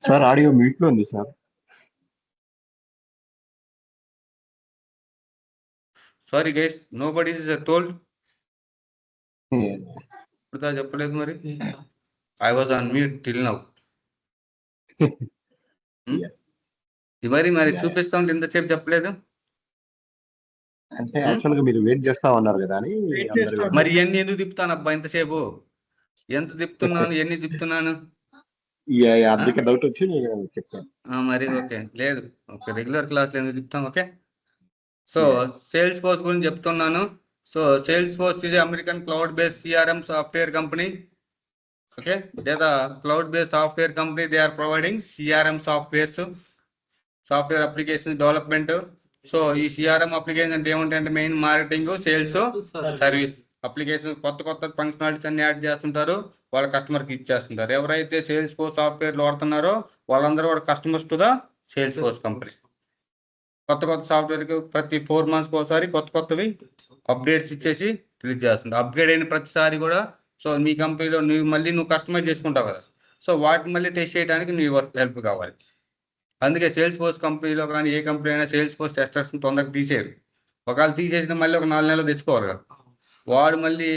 Sir audio మ్యూట్లో ఉంది sir. Sorry guys, nobody is told. ఇప్పుడు చెప్పలేదు మరి. I was on mute till now. మరి చూపిస్తాం ఇంతసేపు చెప్పలేదు. అంటే యాక్చువల్ గా మీరు వెయిట్ చేస్తా ఉన్నారు కదా అని. మరి ఎన్ని ఎందుకు తిప్పుతాను అబ్బా ఇంతసేపు? ఎంత తిప్పుతున్నాను, ఎన్ని తిప్పుతున్నాను? అందుకే డౌట్ వచ్చి నేను చెప్తాను. మరి ఓకే, లేదు ఓకే, రెగ్యులర్ క్లాస్ ఎందుకు తిప్పుతాం. ఓకే, సో సేల్స్ ఫోర్స్ గురించి చెప్తున్నాను. సో సేల్స్ ఫోర్స్ ఇది American cloud based CRM software company. Okay, they the cloud based software company. They are providing CRM softwares, software application development. So ఈ CRM application అంటే ఏముంటాయంటే main marketing, sales, service application, కొత్త functionalities అన్ని add చేస్తుంటారు, వాళ్ళ కస్టమర్కి ఇచ్చేస్తుంటారు. ఎవరైతే sales force సాఫ్ట్వేర్లు వాడుతున్నారో వాళ్ళందరూ కూడా customers to the sales force company. కొత్త సాఫ్ట్వేర్కి ప్రతి 4 months ఒకసారి కొత్తవి అప్డేట్స్ ఇచ్చేసి రిలీజ్ చేస్తుంటారు. అప్గ్రేడ్ అయిన ప్రతిసారి కూడా సో మీ కంపెనీలో నువ్వు కస్టమైజ్ చేసుకుంటావు కదా, సో వాటిని మళ్ళీ టెస్ట్ చేయడానికి నీ హెల్ప్ కావాలి. అందుకే సేల్స్ ఫోర్స్ కంపెనీలో కానీ ఏ కంపెనీ అయినా సేల్స్ ఫోర్స్ టెస్టర్స్ తొందరగా తీసేయరు. ఒకవేళ తీసేసిన మళ్ళీ ఒక 4 నెలలు తెచ్చుకోవాలి కదా, వాడు మళ్ళీ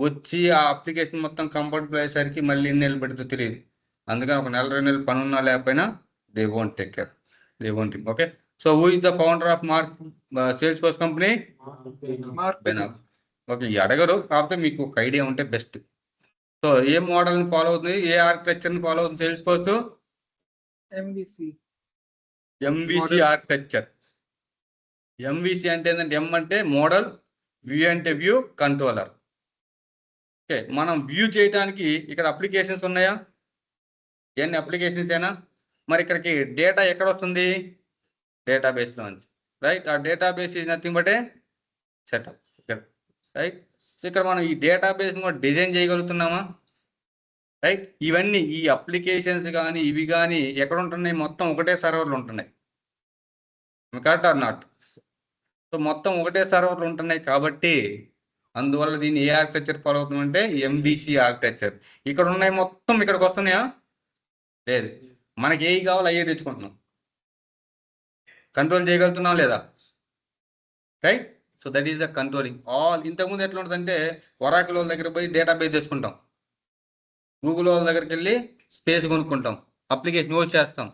వచ్చి ఆ అప్లికేషన్ మొత్తం కంఫర్టబుల్ అయ్యేసరికి మళ్ళీ ఎన్ని నెలలు పెడితే తెలియదు. అందుకని ఒక 1-2 నెలలు పని ఉన్నా లేకపోయినా they won't take care, they won't. Okay, so who is the founder of Salesforce company? Marc Benioff. Okay, అడగరు, కాకపోతే మీకు ఒక ఐడియా ఉంటే బెస్ట్. సో ఏ మోడల్ని ఫాలో అవుతుంది, ఏ ఆర్కిటెక్చర్ని ఫాలో అవుతుంది sales force? MVC architecture. MVC అంటే ఏంటంటే ఎం అంటే మోడల్, వ్యూ అంటే వ్యూ, కంట్రోలర్. ఓకే, మనం వ్యూ చేయడానికి ఇక్కడ అప్లికేషన్స్ ఉన్నాయా? ఎన్ని అప్లికేషన్స్ అయినా మరి ఇక్కడికి డేటా ఎక్కడ వస్తుంది? డేటాబేస్లో ఉంది, రైట్. ఆ database is nothing but A setup, right. ఇక్కడ మనం ఈ డేటాబేస్ని కూడా డిజైన్ చేయగలుగుతున్నామా? రైట్. ఇవన్నీ ఈ అప్లికేషన్స్ కానీ ఇవి కానీ ఎక్కడ ఉంటున్నాయి? మొత్తం ఒకటే సర్వర్లు ఉంటున్నాయి, కరెక్ట్ ఆర్ నాట్? సో మొత్తం ఒకటే సర్వర్లు ఉంటున్నాయి కాబట్టి అందువల్ల దీన్ని ఏ ఆర్కిటెక్చర్ ఫాలో అవుతుందంటే ఎంవిసి ఆర్కిటెక్చర్. ఇక్కడ ఉన్నాయి మొత్తం ఇక్కడికి వస్తున్నాయా? లేదు. మనకి ఏవి కావాలో అయ్యే తెచ్చుకుంటున్నాం, కంట్రోల్ చేయగలుగుతున్నాం లేదా? Right. So that is the controlling all. ఇంతకుముందు ఎట్లా ఉంటుందంటే ఒరాకిల్ వాళ్ళ దగ్గర పోయి డేటాబేస్ తెచ్చుకుంటాం, గూగుల్ వాళ్ళ దగ్గరికి వెళ్ళి స్పేస్ కొనుక్కుంటాం, అప్లికేషన్ యూజ్ చేస్తాం,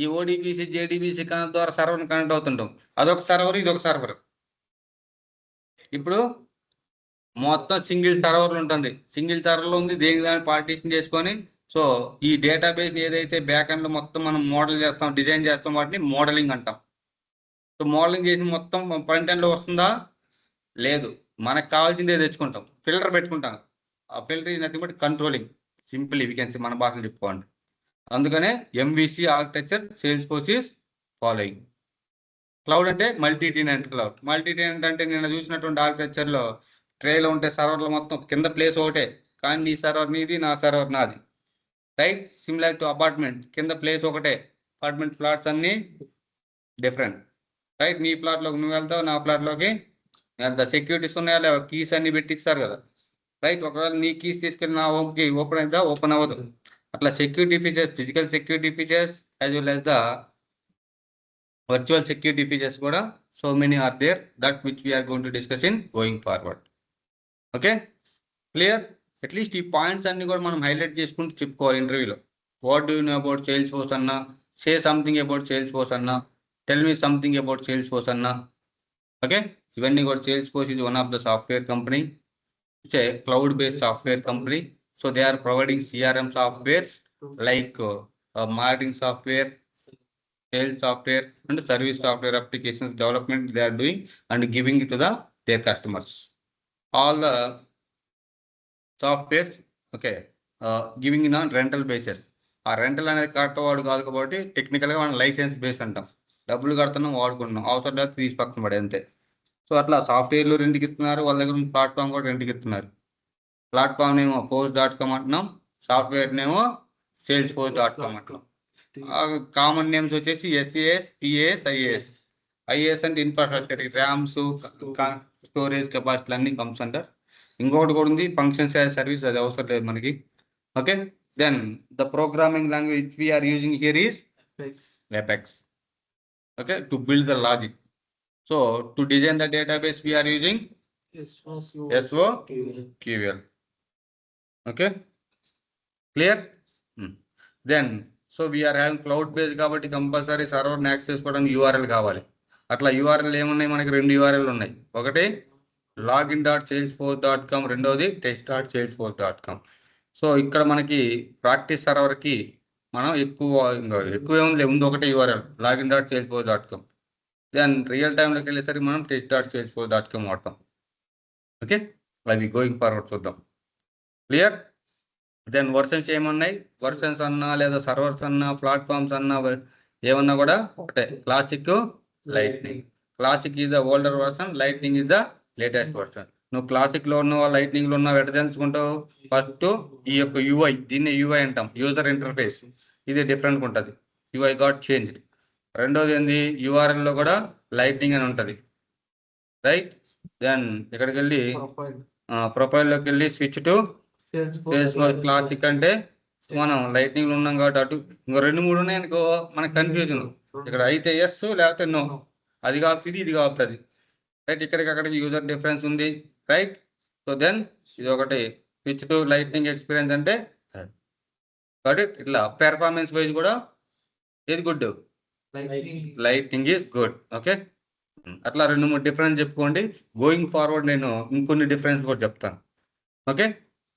ఈ ఓడిబిసి జేడిబిసి ద్వారా సర్వర్ని కనెక్ట్ అవుతుంటాం. అదొక సర్వర్, ఇదొక సర్వర్. ఇప్పుడు మొత్తం సింగిల్ సర్వర్లు ఉంటుంది, సింగిల్ సర్వర్లో ఉంది, దేనికి దాన్ని పార్టీషన్ చేసుకొని సో ఈ డేటాబేస్ ఏదైతే బ్యాక్ ఎండ్లో మొత్తం మనం మోడల్ చేస్తాం, డిజైన్ చేస్తాం, వాటిని మోడలింగ్ అంటాం. సో మోడలింగ్ చేసి మొత్తం ఫ్రంట్ ఎండ్లో వస్తుందా? లేదు. మనకు కావాల్సిందే తెచ్చుకుంటాం, ఫిల్టర్ పెట్టుకుంటాం. ఆ filter is nothing but controlling, simple we can see, మన భాషలో చెప్పుకోండి. అందుకనే MVC architecture Salesforce is following. Cloud అంటే multi tenant cloud. Multi tenant అంటే నేను చూసినటువంటి ఆర్కిటెక్చర్లో ట్రేలో ఉంటే సర్వర్లు మొత్తం కింద ప్లేస్ ఒకటే, కానీ నీ సర్వర్ నీది, నా సర్వర్ నాది, రైట్. సిమిలర్ టు అపార్ట్మెంట్, కింద ప్లేస్ ఒకటే, అపార్ట్మెంట్ ఫ్లాట్స్ అన్నీ డిఫరెంట్, రైట్. నీ ప్లాట్లోకి నువ్వు వెళ్తావు, నా ప్లాట్లోకి వెళ్తా. సెక్యూరిటీస్ ఉన్నాయా లేవా? కీస్ అన్ని పెట్టిస్తారు కదా, రైట్. ఒకవేళ నీ కీస్ తీసుకెళ్ళి నా హోమ్కి ఓపెన్ అవుతా, ఓపెన్ అవ్వదు. అట్లా security features, physical security features as well as the virtual security features కూడా so many are there, that which we are going to discuss in going forward. Okay, clear? At least ఈ points అన్ని కూడా మనం highlight చేసుకుంటూ చెప్పుకోవాలి ఇంటర్వ్యూలో. What do you know about Salesforce అన్నా, say something about Salesforce అన్నా, tell me something about Salesforce అన్నా. ఓకే, ఇవన్నీ కూడా Salesforce is one of the software company, it's a cloud based software company. So they are providing CRM softwares like marketing software, sales software and service software applications development they are doing and giving it to their customers. All the softwares, okay, giving in on rental basis. ఆ rental అనేది correct వాడు కాదు కాబట్టి టెక్నికల్గా మనం licence base అంటాం, డబ్బులు కడుతున్నాం, వాడుకుంటున్నాం, అవసరం లేదు తీసి పక్కన పడే అంతే. సో అట్లా సాఫ్ట్వేర్లు రెంట్కి ఇస్తున్నారు, వాళ్ళ దగ్గర నుంచి ప్లాట్ఫామ్ కూడా రెంట్కి ఇస్తున్నారు. ప్లాట్ఫామ్ నేమో force.com అంటున్నాం, సాఫ్ట్వేర్ నేమో salesforce.com అంటున్నాం. కామన్ నేమ్స్ వచ్చేసి ఎస్ఏఎస్, టిఏఎస్, ఐఏఎస్. ఐఏఎస్ అంటే ఇన్ఫ్రాస్ట్రక్చర్, ర్యామ్స్, స్టోరేజ్ కెపాసిటీ అన్ని కమ్స్ అంటారు. ఇంకొకటి కూడా ఉంది ఫంక్షన్స్ యాజ్ సర్వీస్, అది అవసరం లేదు మనకి. Okay, Then the programming language we are using here is Apex. Okay, to build the logic. So to design the database we are using SOQL. Okay, clear? Then so we are having cloud based కాబట్టి compulsory server access చేసుకోవడానికి URL కావాలి. అట్లా URL ఏమున్నాయి మనకి? 2 URL ఉన్నాయి. ఒకటి login.salesforce.com, రెండోది test.salesforce.com. So ఇక్కడ మనకి ప్రాక్టీస్ సర్వర్కి మనం ఎక్కువ ఉంది ఒకటే URL login.salesforce.com. దెన్ రియల్ టైంలోకి వెళ్ళేసరికి మనం test.salesforce.com వాడతాం. ఓకే, అవి గోయింగ్ ఫార్వర్డ్ చూద్దాం. క్లియర్? దెన్ వర్షన్స్ ఏమున్నాయి? వర్షన్స్ అన్నా లేదా సర్వర్స్ అన్నా ప్లాట్ఫామ్స్ అన్నా ఏమన్నా కూడా ఒకటే, classic, lightning. Classic is the older version, lightning is the latest version. నువ్వు క్లాసిక్ లో ఉన్నావా లైట్నింగ్ లో ఉన్నావు ఎట్లా తెలుసుకుంటావు? ఫస్ట్ ఈ యొక్క UI, దీన్ని UI అంటాం, యూజర్ ఇంటర్ఫేస్. ఇది డిఫరెంట్ ఉంటుంది, UI గాట్ చేంజ్డ్. రెండోది ఏంది? URL లో కూడా లైట్నింగ్ అని ఉంటుంది, రైట్? దెన్ ఇక్కడికి వెళ్ళి ప్రొఫైల్లోకి వెళ్ళి స్విచ్ టు క్లాసిక్ అంటే మనం లైట్నింగ్ లో ఉన్నాం కాబట్టి అటు ఇంకో 2-3 ఉన్నాయి అనుకో మనకు కన్ఫ్యూజన్. ఇక్కడ అయితే ఎస్ లేకపోతే నో, అది కాపుతుంది ఇది కాపుతుంది, రైట్? ఇక్కడికి అక్కడికి యూజర్ డిఫరెన్స్ ఉంది, రైట్? సో దెన్ ఇది ఒకటి స్విచ్ టు లైట్నింగ్ ఎక్స్పీరియన్స్ అంటే కాబట్టి ఇట్లా పెర్ఫార్మెన్స్ వైజ్ కూడా ఏది good? Lightning is good. Okay, అట్లా 2-3 డిఫరెన్స్ చెప్పుకోండి. గోయింగ్ ఫార్వర్డ్ నేను ఇంకొన్ని డిఫరెన్స్ కూడా చెప్తాను. ఓకే,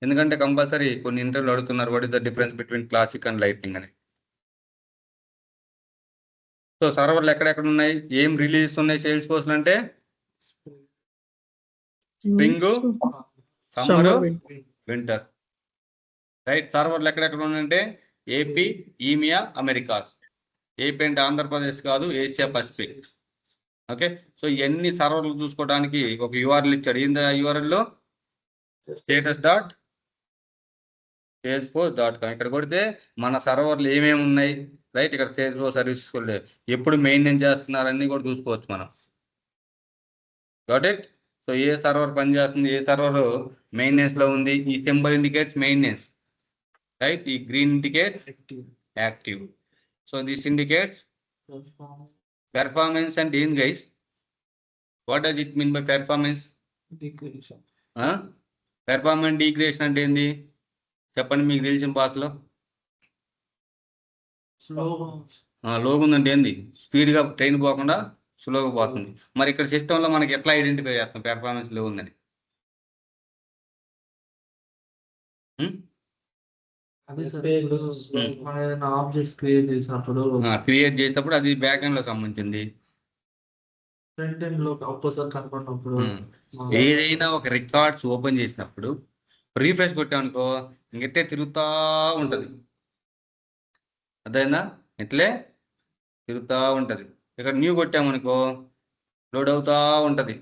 ఎందుకంటే కంపల్సరీ కొన్ని ఇంటర్వ్యూలు అడుగుతున్నారు what is the difference between classic and lightning అని. సో సర్వర్లు ఎక్కడెక్కడ ఉన్నాయి, ఏం రిలీజ్ ఉన్నాయి సేల్స్ ఫోర్స్ అంటే? Spring, summer, winter, right? సర్వర్లు ఎక్కడెక్కడ ఉన్నాయంటే AP, EMEA, అమెరికాస్. AP అంటే ఆంధ్రప్రదేశ్ కాదు, ఏషియా పసిఫిక్. ఓకే, సో ఇవన్నీ సర్వర్లు చూసుకోవడానికి ఒక URL ఇచ్చాడు. ఏంది ఆ URL లో? status.salesforce.com. ఇక్కడ కొడితే మన సర్వర్లు ఏమేమి ఉన్నాయి, రైట్? ఇక్కడ సేల్స్ఫోర్స్ సర్వీసెస్ కూడా ఎప్పుడు మెయింటైన్ చేస్తున్నారన్నీ కూడా చూసుకోవచ్చు మనం. Got it? సో ఏ సర్వర్ పనిచేస్తుంది, ఏ సర్వర్ మెయింటెనెన్స్ లో ఉంది, ఈ సింబల్ ఇండికేట్స్ మెయింటెనెన్స్, రైట్? ఈ green indicates active. So this indicates performance. And um guys, what does it mean by performance? Performance degradation అంటే ఏంది చెప్పండి మీకు తెలిసిన భాషలో? లోగా ఉందంటే ఏంది? స్పీడ్గా ట్రైన్ పోకుండా స్లోగా పోతుంది. మరి ఇక్కడ సిస్టంలో మనకి ఎట్లా ఐడెంటిఫై చేస్తాం పెర్ఫార్మెన్స్ లో ఉందని? క్రియేట్ చేసినప్పుడు అది బ్యాక్ ఎండ్ లో సంబంధించింది. ఏదైనా ఒక రికార్డ్స్ ఓపెన్ చేసినప్పుడు రీఫ్రెష్ కొట్టామనుకో ఇంకెట్టే తిరుగుతూ ఉంటుంది, అదైనా ఇట్లే తిరుగుతూ ఉంటుంది. ఇక్కడ న్యూ కొట్టామనుకో లోడ్ అవుతూ ఉంటుంది,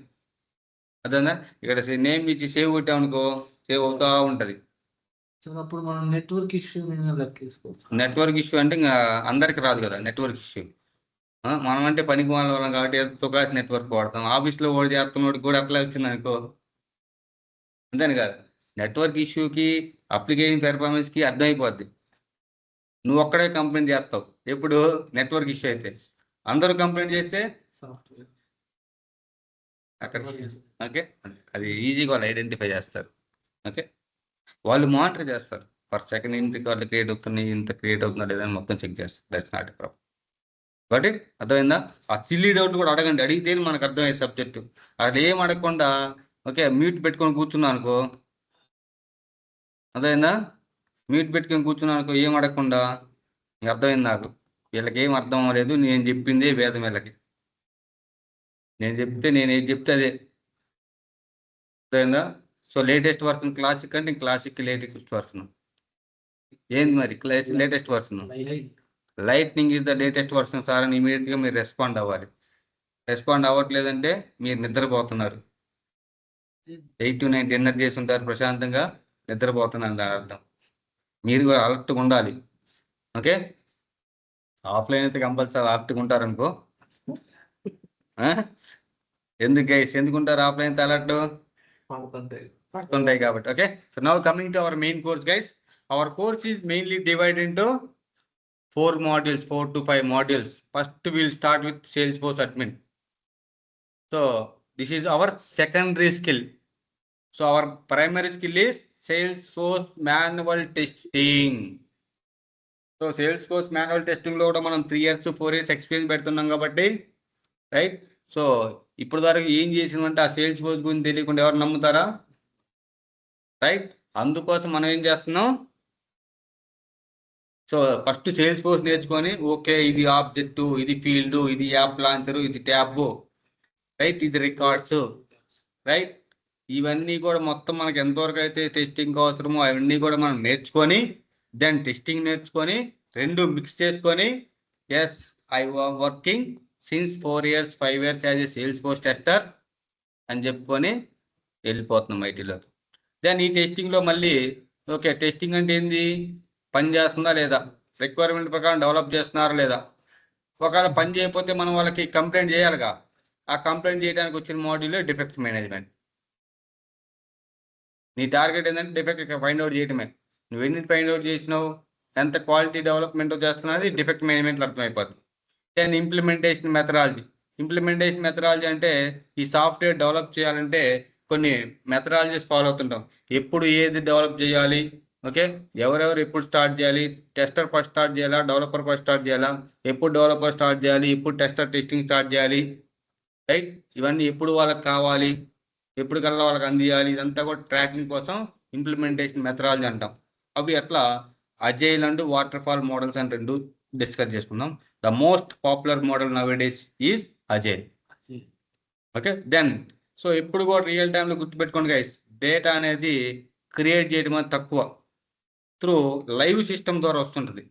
అదైనా ఇక్కడ నేమ్ ఇచ్చి సేవ్ కొట్టామనుకో సేవ్ అవుతూ ఉంటుంది. అప్పుడు మనం నెట్వర్క్ ఇష్యూ లెక్కేసుకోవచ్చు. నెట్వర్క్ ఇష్యూ అంటే ఇంకా అందరికి రాదు కదా నెట్వర్క్ ఇష్యూ. మనం అంటే పనికి వాళ్ళం కాబట్టి ఎంతో కాసి నెట్వర్క్ వాడతాం. ఆఫీస్లో ఓడి చేస్తున్నోడికి కూడా అట్లా వచ్చింది అనుకో, అంతేను కాదు. నెట్వర్క్ ఇష్యూకి అప్లికేషన్ పెర్ఫార్మెన్స్కి అర్థమైపోద్ది. నువ్వు ఒక్కడే కంప్లైంట్ చేస్తావు ఎప్పుడు నెట్వర్క్ ఇష్యూ అయితే, అందరూ కంప్లైంట్ చేస్తే అక్కడ ఓకే అది ఈజీగా వాళ్ళు ఐడెంటిఫై చేస్తారు. ఓకే, వాళ్ళు మానిటర్ చేస్తారు ఫర్ సెకండ్ ఇంత రికార్డులు క్రియేట్ అవుతున్నాయి, ఇంత క్రియేట్ అవుతుందా లేదని మొత్తం చెక్ చేస్తారు. That's not a problem. కాబట్టి అర్థమైందా? ఆ సిల్లీ డౌట్ కూడా అడగండి, అడిగితే మనకు అర్థమయ్యే సబ్జెక్టు. అసలు ఏం అడగకుండా ఓకే మ్యూట్ పెట్టుకొని కూర్చున్నా అనుకో, అర్థమైందా? మ్యూట్ పెట్టుకొని కూర్చున్నా అనుకో ఏం అడగకుండా, ఇంక అర్థమైంది నాకు వీళ్ళకి ఏం అర్థం అవ్వలేదు, నేను చెప్పిందే వేదం వీళ్ళకి, నేను ఏది చెప్తే అదే. అర్థమైందా? సో లేటెస్ట్ వర్షన్ క్లాసిక్ అంటే క్లాసిక్ లేటెస్ట్ వర్షన్ ఏంది మరి? Latest version lightning is the latest version sir అని ఇమీడియట్గా మీరు రెస్పాండ్ అవ్వాలి. రెస్పాండ్ అవ్వట్లేదంటే మీరు నిద్రపోతున్నారు. 8 to 9 డిన్నర్ చేసి ఉంటారు, ప్రశాంతంగా నిద్రపోతున్నారు దాని అర్థం. మీరు కూడా అలర్ట్గా ఉండాలి. ఓకే, ఆఫ్లైన్ అయితే కంపల్సరీ అలర్ట్గా ఉంటారనుకో. ఎందుకు గైస్ ఎందుకుంటారు ఆఫ్లైన్ అయితే అలర్ట్? పడుతుంటాయి కాబట్టి. Okay, so now coming to our main course guys. our course is mainly divided into 4 modules, 4 to 5 modules. First, we'll start with Salesforce admin. So this is our secondary skill. So our primary skill is Salesforce manual testing. So Salesforce manual testing లో కూడా మనం 3 years 4 years experience పెడుతున్నాం కాబట్టి right. So ఇప్పుడు వరకు ఏం చేసినామంటే ఆ సేల్స్ ఫోర్స్ గురించి తెలియకుండా ఎవరు నమ్ముతారా? రైట్. అందుకోసం మనం ఏం చేస్తున్నాం, సో ఫస్ట్ సేల్స్ ఫోర్స్ నేర్చుకొని ఓకే ఇది ఆబ్జెక్ట్, ఇది ఫీల్డ్, ఇది యాప్ లాంచర్, ఇది ట్యాబ్, రైట్, ఇది రికార్డ్స్, రైట్. ఇవన్నీ కూడా మొత్తం మనకి ఎంతవరకు అయితే టెస్టింగ్ అవసరమో అవన్నీ కూడా మనం నేర్చుకొని దెన్ టెస్టింగ్ నేర్చుకొని రెండు మిక్స్ చేసుకొని yes I working since 4 years 5 years as a Salesforce tester అని చెప్పుకొని వెళ్ళిపోతున్నాం ఐటీలో. దెన్ ఈ టెస్టింగ్లో మళ్ళీ ఓకే టెస్టింగ్ అంటే ఏంది, పని చేస్తుందా లేదా, రిక్వైర్మెంట్ ప్రకారం డెవలప్ చేస్తున్నారా లేదా, ఒకవేళ పని చేయకపోతే మనం వాళ్ళకి కంప్లైంట్ చేయాలిగా, ఆ కంప్లైంట్ చేయడానికి వచ్చిన మాడ్యూల్ డిఫెక్ట్ మేనేజ్మెంట్. నీ టార్గెట్ ఏంటంటే డిఫెక్ట్ ఫైండ్ అవుట్ చేయడమే. నువ్వు ఎన్ని ఫైండ్ అవుట్ చేసినావు, ఎంత క్వాలిటీ డెవలప్మెంట్ చేస్తున్నది డిఫెక్ట్ మేనేజ్మెంట్లో అర్థమైపోతుంది. Then implementation methodology. Implementation methodology అంటే ఈ సాఫ్ట్వేర్ డెవలప్ చేయాలంటే కొన్ని మెథడాలజీస్ ఫాలో అవుతుంటాం. ఎప్పుడు ఏది డెవలప్ చేయాలి, ఓకే, ఎవరెవరు ఎప్పుడు స్టార్ట్ చేయాలి, టెస్టర్ ఫస్ట్ స్టార్ట్ చేయాలా, డెవలపర్ ఫస్ట్ స్టార్ట్ చేయాలా, ఎప్పుడు డెవలపర్ స్టార్ట్ చేయాలి, ఎప్పుడు టెస్టర్ టెస్టింగ్ స్టార్ట్ చేయాలి, రైట్. ఇవన్నీ ఎప్పుడు వాళ్ళకి కావాలి, ఎప్పుడు కల్లా వాళ్ళకి అందియాలి, ఇదంతా కూడా ట్రాకింగ్ కోసం ఇంప్లిమెంటేషన్ మెథడాలజీ అంటాం. అవి అట్లా agile and waterfall models అని రెండు డిస్కస్ చేసుకుందాం. The most popular model nowadays is agile. Okay. Then so ఎప్పుడు కూడా రియల్ టైంలో గుర్తుపెట్టుకోండి గైస్, డేటా అనేది క్రియేట్ చేయడం అనేది తక్కువ, త్రూ లైవ్ సిస్టమ్ ద్వారా వస్తుంటుంది.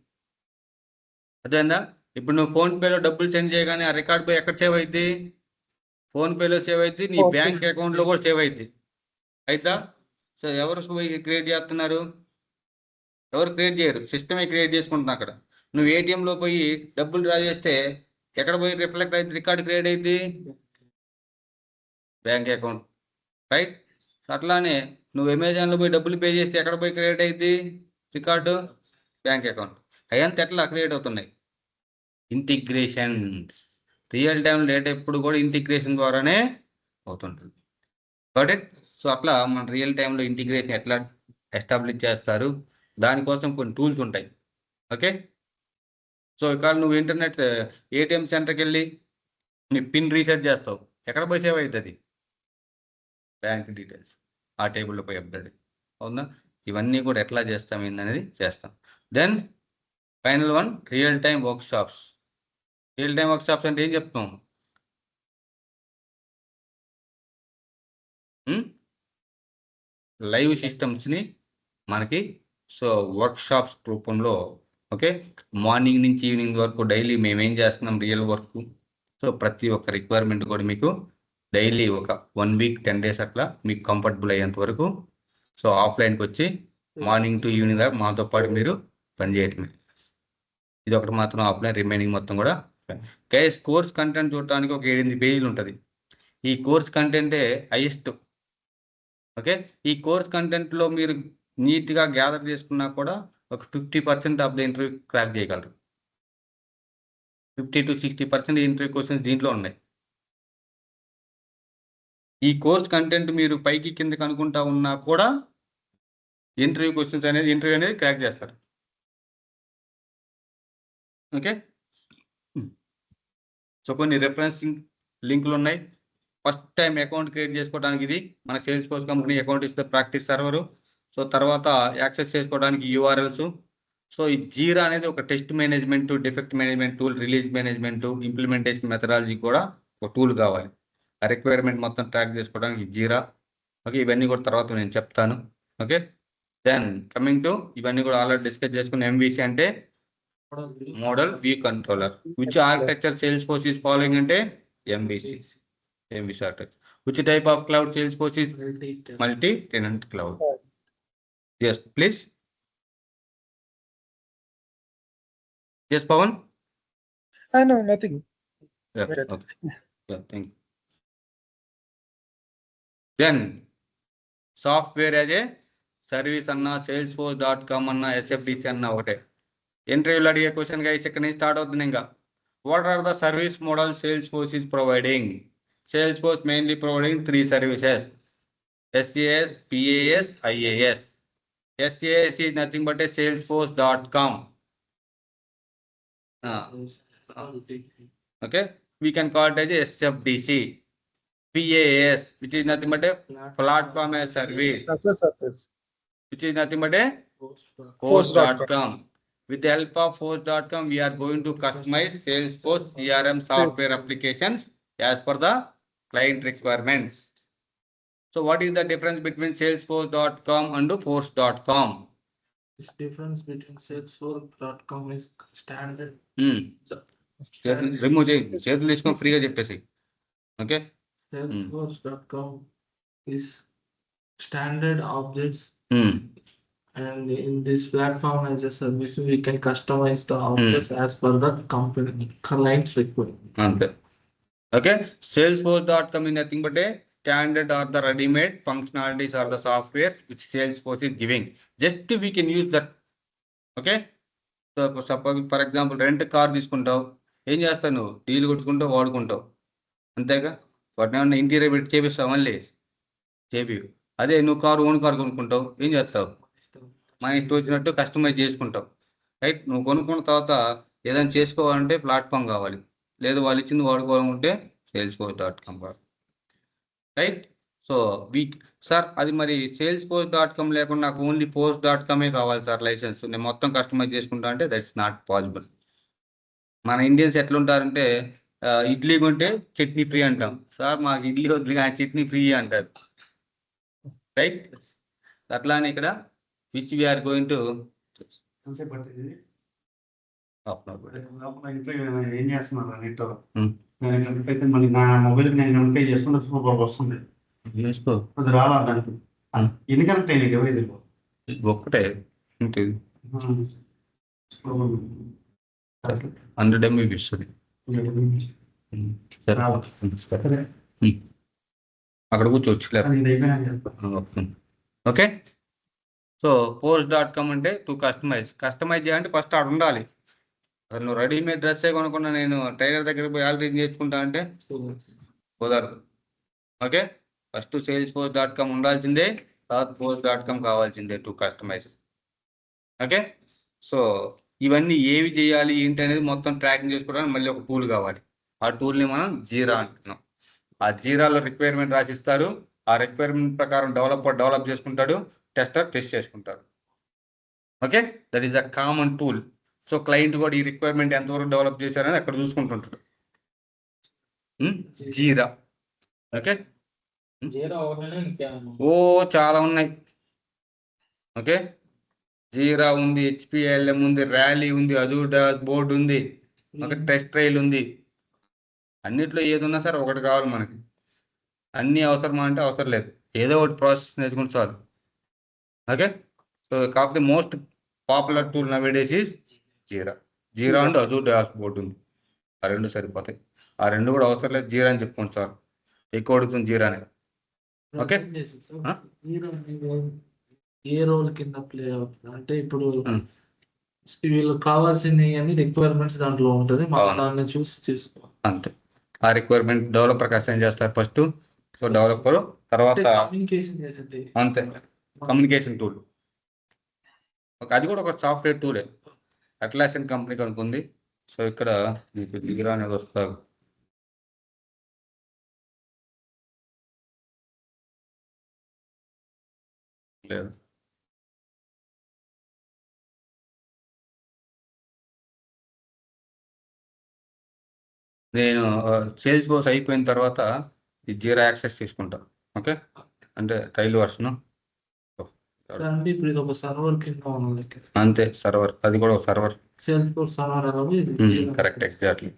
అదేందా, ఇప్పుడు నువ్వు ఫోన్పేలో డబ్బులు సెండ్ చేయగానే ఆ రికార్డ్ పోయి ఎక్కడ సేవ్ అవుతుంది, ఫోన్పేలో సేవ్ అవుతుంది, నీ బ్యాంక్ అకౌంట్లో కూడా సేవ్ అవుతుంది అయితా. సో ఎవరు క్రియేట్ చేస్తున్నారు, ఎవరు క్రియేట్ చేయరు, సిస్టమే క్రియేట్ చేసుకుంటుంది. అక్కడ నువ్వు ఏటీఎంలో పోయి డబ్బులు డ్రా చేస్తే ఎక్కడ పోయి రిఫ్లెక్ట్ అయితే రికార్డ్ క్రియేట్ అయింది, బ్యాంక్ అకౌంట్, రైట్. అట్లానే నువ్వు అమెజాన్లో పోయి డబ్బులు పే చేస్తే ఎక్కడ పోయి క్రియేట్ అయింది రికార్డు, బ్యాంక్ అకౌంట్. అయ్యంత ఎట్లా క్రియేట్ అవుతున్నాయి, ఇంటిగ్రేషన్స్. రియల్ టైం డేటా ఎప్పుడు కూడా ఇంటిగ్రేషన్ ద్వారానే అవుతుంటుంది. Got it. సో అట్లా మన రియల్ టైంలో ఇంటిగ్రేషన్ ఎట్లా ఎస్టాబ్లిష్ చేస్తారు, దానికోసం కొన్ని టూల్స్ ఉంటాయి. ఓకే. సో ఇక్కడ నువ్వు ఇంటర్నెట్ ఏటీఎం సెంటర్కి వెళ్ళి నీ పిన్ రీసెట్ చేస్తావు, ఎక్కడ పోయి సేవ్ అవుతుంది, బ్యాంక్ డీటెయిల్స్ ఆ టేబుల్లో పోయి అప్డేట్ అవునా. ఇవన్నీ కూడా ఎట్లా చేస్తాం ఏందనేది చేస్తాం. Then final one real time workshops. Real time workshops అంటే ఏం చెప్తాం, లైవ్ సిస్టమ్స్ని మనకి సో వర్క్ షాప్స్ రూపంలో, ఓకే, మార్నింగ్ నుంచి ఈవినింగ్ వరకు డైలీ మేమేం చేస్తున్నాం రియల్ వర్క్. సో ప్రతి ఒక్క రిక్వైర్మెంట్ కూడా మీకు డైలీ ఒక 1 week 10 days అట్లా మీకు కంఫర్టబుల్ అయ్యేంత వరకు సో ఆఫ్లైన్కి వచ్చి మార్నింగ్ టు ఈవినింగ్ దాకా మాతో పాటు మీరు పనిచేయటమే. ఇది ఒకటి మాత్రం ఆఫ్లైన్, రిమైనింగ్ మొత్తం కూడా గైస్. కోర్స్ కంటెంట్ చూడటానికి ఒక 7-8 పేజీలు ఉంటుంది. ఈ కోర్స్ కంటెంటే హైయెస్ట్. ఓకే. ఈ కోర్స్ కంటెంట్లో మీరు నీట్గా గ్యాదర్ చేసుకున్నా కూడా ఒక 50% ఆఫ్ ద ఇంటర్వ్యూ క్రాక్ చేయగలరు. 50 to 60% ఇంటర్వ్యూ క్వశ్చన్స్ దీంట్లో ఉన్నాయి. ఈ కోర్స్ కంటెంట్ మీరు పైకి కిందకి అనుకుంటా ఉన్నా కూడా ఇంటర్వ్యూ క్వశ్చన్స్ అనేది ఇంటర్వ్యూ అనేది క్రాక్ చేస్తారు. ఓకే. సో కొన్ని రెఫరెన్సింగ్ లింకులు ఉన్నాయి. ఫస్ట్ టైం అకౌంట్ క్రియేట్ చేసుకోవడానికి ఇది మన సేల్స్ ఫోర్స్ కంపెనీ అకౌంట్ ఇస్తే ప్రాక్టీస్ సర్వరు. సో తర్వాత యాక్సెస్ చేసుకోవడానికి URLs. సో ఈ జీరా అనేది ఒక test management, defect management tool, release management, implementation methodology కూడా ఒక టూల్ కావాలి. ఆ రిక్వైర్మెంట్ మొత్తం ట్రాక్ చేసుకోవడానికి జీరా. ఓకే. ఇవన్నీ కూడా తర్వాత నేను చెప్తాను. ఓకే. దెన్ కమింగ్ టు ఇవన్నీ కూడా ఆల్రెడీ డిస్కస్ చేసుకున్న MVC అంటే model view controller. Which architecture Salesforce is following అంటే MVC architecture. Which type of cloud Salesforce is multi-tenant cloud? Yes, please. Yes, Pawan? No, nothing. Yeah, okay. Yeah, thank you. Then, software as a service అన్నా salesforce.com అన్నా SFDC అన్నా ఒకటే. ఇంటర్వ్యూలో అడిగే question guys ఇక్కడ నుంచి start అవుతుంది ఇంకా. What are the service model Salesforce is providing? Salesforce mainly providing 3 services: SAS, PAS, IAS. SAS is nothing but a salesforce.com. Okay, we can call it as a SFDC. PAS, which is nothing but a platform as service, which is nothing but a force.com. With the help of force.com, we are going to customize Salesforce CRM software applications as per the client requirements. So what is the difference between salesforce.com and force.com? This difference between salesforce.com is standard. Remove చేయి, చేతులు తీసుకొని ఫ్రీగా చెప్పేసి. Okay, Salesforce.com is standard objects, and in this platform as a service we can customize the objects as per the company client's requirement. అంతే. Okay, salesforce.com is nothing but a standard or the ready-made functionalities or the software which Salesforce is giving. Just we can use that. Okay, so suppose for example rent car తీసుకుంటావు, ఏం చేస్తావు నువ్వు? Deal కొట్టుకుంటావు, వాడుకుంటావు, అంతేగా. వాటిని ఏమన్నా interior పెట్టి చేపిస్తావు? మళ్ళీ చేపి. అదే నువ్వు ఓన్ కార్ కొనుక్కుంటావు, ఏం చేస్తావు? మన ఇష్టం వచ్చినట్టు కస్టమైజ్ చేసుకుంటావు, రైట్. నువ్వు కొనుక్కున్న తర్వాత ఏదైనా చేసుకోవాలంటే ప్లాట్ఫామ్ కావాలి, లేదు వాళ్ళు ఇచ్చింది వాడుకోవాలంటే salesforce.com, రైట్. సో సార్ అది మరి salesforce.com లేకుండా నాకు ఓన్లీ force.com కావాలి సార్ లైసెన్స్, నేను మొత్తం కస్టమైజ్ చేసుకుంటా అంటే దట్స్ నాట్ పాసిబుల్. మన ఇండియన్స్ ఎట్లుంటారంటే ఇడ్లీ కొంటే చట్నీ ఫ్రీ అంటాం. సార్ మాకు ఇడ్లీ వద్దు కానీ చట్నీ ఫ్రీ అంటారు, రైట్. అట్లానే ఇక్కడ విచ్ వీఆర్ గోయింగ్ టు ఏం చేస్తున్నారు నెట్లో మళ్ళీ నా మొబైల్ నేను కనెక్ట్ చేసుకుంటే సూపర్ వస్తుంది. అది రాలా దానికి ఎన్ని కనెక్ట్ అయినాయి డివైజ్? ఒక్కటే 100 MB ఇస్తుంది. అక్కడ కూర్చోవచ్చు. ఓకే, సో force.com అంటే టు కస్టమైజ్ చేయాలంటే ఫస్ట్ ఆడ ఉండాలి. నువ్వు రెడీమేడ్ డ్రెస్ కొనుక్కున్నా నేను టైలర్ దగ్గర పోయి ఆల్రెడీ నేర్చుకుంటా అంటే కుదరదు. ఓకే, ఫస్ట్ salesforce.com ఉండాల్సిందే, తర్వాత force.com కావాల్సిందే టు కస్టమైజ్. ఓకే, సో ఇవన్నీ ఏవి చేయాలి ఏంటి అనేది మొత్తం ట్రాకింగ్ చేసుకోవడానికి మళ్ళీ ఒక టూల్ కావాలి. ఆ టూల్ని మనం జీరా అంటున్నాం. ఆ జీరాలో రిక్వైర్మెంట్ రాసిస్తారు, ఆ రిక్వైర్మెంట్ ప్రకారం డెవలప్ చేసుకుంటాడు, టెస్టర్ టెస్ట్ చేసుకుంటాడు. Okay, that is a common tool. So client కూడా ఈ రిక్వైర్మెంట్ ఎంతవరకు డెవలప్ చేశారని అక్కడ చూసుకుంటుంటాడు. జీరా. ఓకే, ఓ చాలా ఉన్నాయి. ఓకే, జీరా ఉంది, HPLM ఉంది, ర్యాలీ ఉంది, అజూర్ డాష్ బోర్డ్ ఉంది, ఒక టెస్ట్ ట్రైల్ ఉంది. అన్నిట్లో ఏది ఉన్నా సరే ఒకటి కావాలి మనకి. అన్నీ అవసరమా అంటే అవసరం లేదు, ఏదో ఒకటి ప్రాసెస్ నేర్చుకుంటే చాలు. ఓకే, సో కాకపోతే most popular tool nowadays is jeera and Azure dash board ఉంది. ఆ రెండు సరిపోతాయి. ఆ రెండు కూడా అవసరం లేదు, జీరా అని చెప్పుకోండి సార్, ఎక్కువ అడుగుతుంది జీరానే. ఓకే, ఏ రోల్ కింద ప్లే అవుతుంది అంటే ఇప్పుడు వీళ్ళు కావాల్సినవి అని రిక్వైర్మెంట్స్ దాంట్లో ఉంటుంది, మనం దాన్ని చూసి చేసుకోవాలి అంతే. ఆ రిక్వైర్మెంట్ డెవలపర్ అసైన్ చేస్తారు ఫస్ట్. సో డెవలపర్ తర్వాత కమ్యూనికేషన్ చేసేది అంతే, కమ్యూనికేషన్ టూల్. అది కూడా ఒక సాఫ్ట్వేర్ టూలే. అట్లాసియన్ కంపెనీ కనుక్కుంది. సో ఇక్కడ మీకు జీరా అనేది వస్తారు. లేదు, నేను Salesforce అయిపోయిన తర్వాత ఈ జీరా యాక్సెస్ తీసుకుంటా. ఓకే, అంటే ట్రైల్ వర్షన్ ఇప్పుడు ఇది ఒక సర్వర్ కింద ఉన్నది అంతే. సర్వర్, అది కూడా ఒక సర్వర్. Salesforce సర్వర్ అనేది కరెక్ట్, ఎగ్జాక్ట్లీ.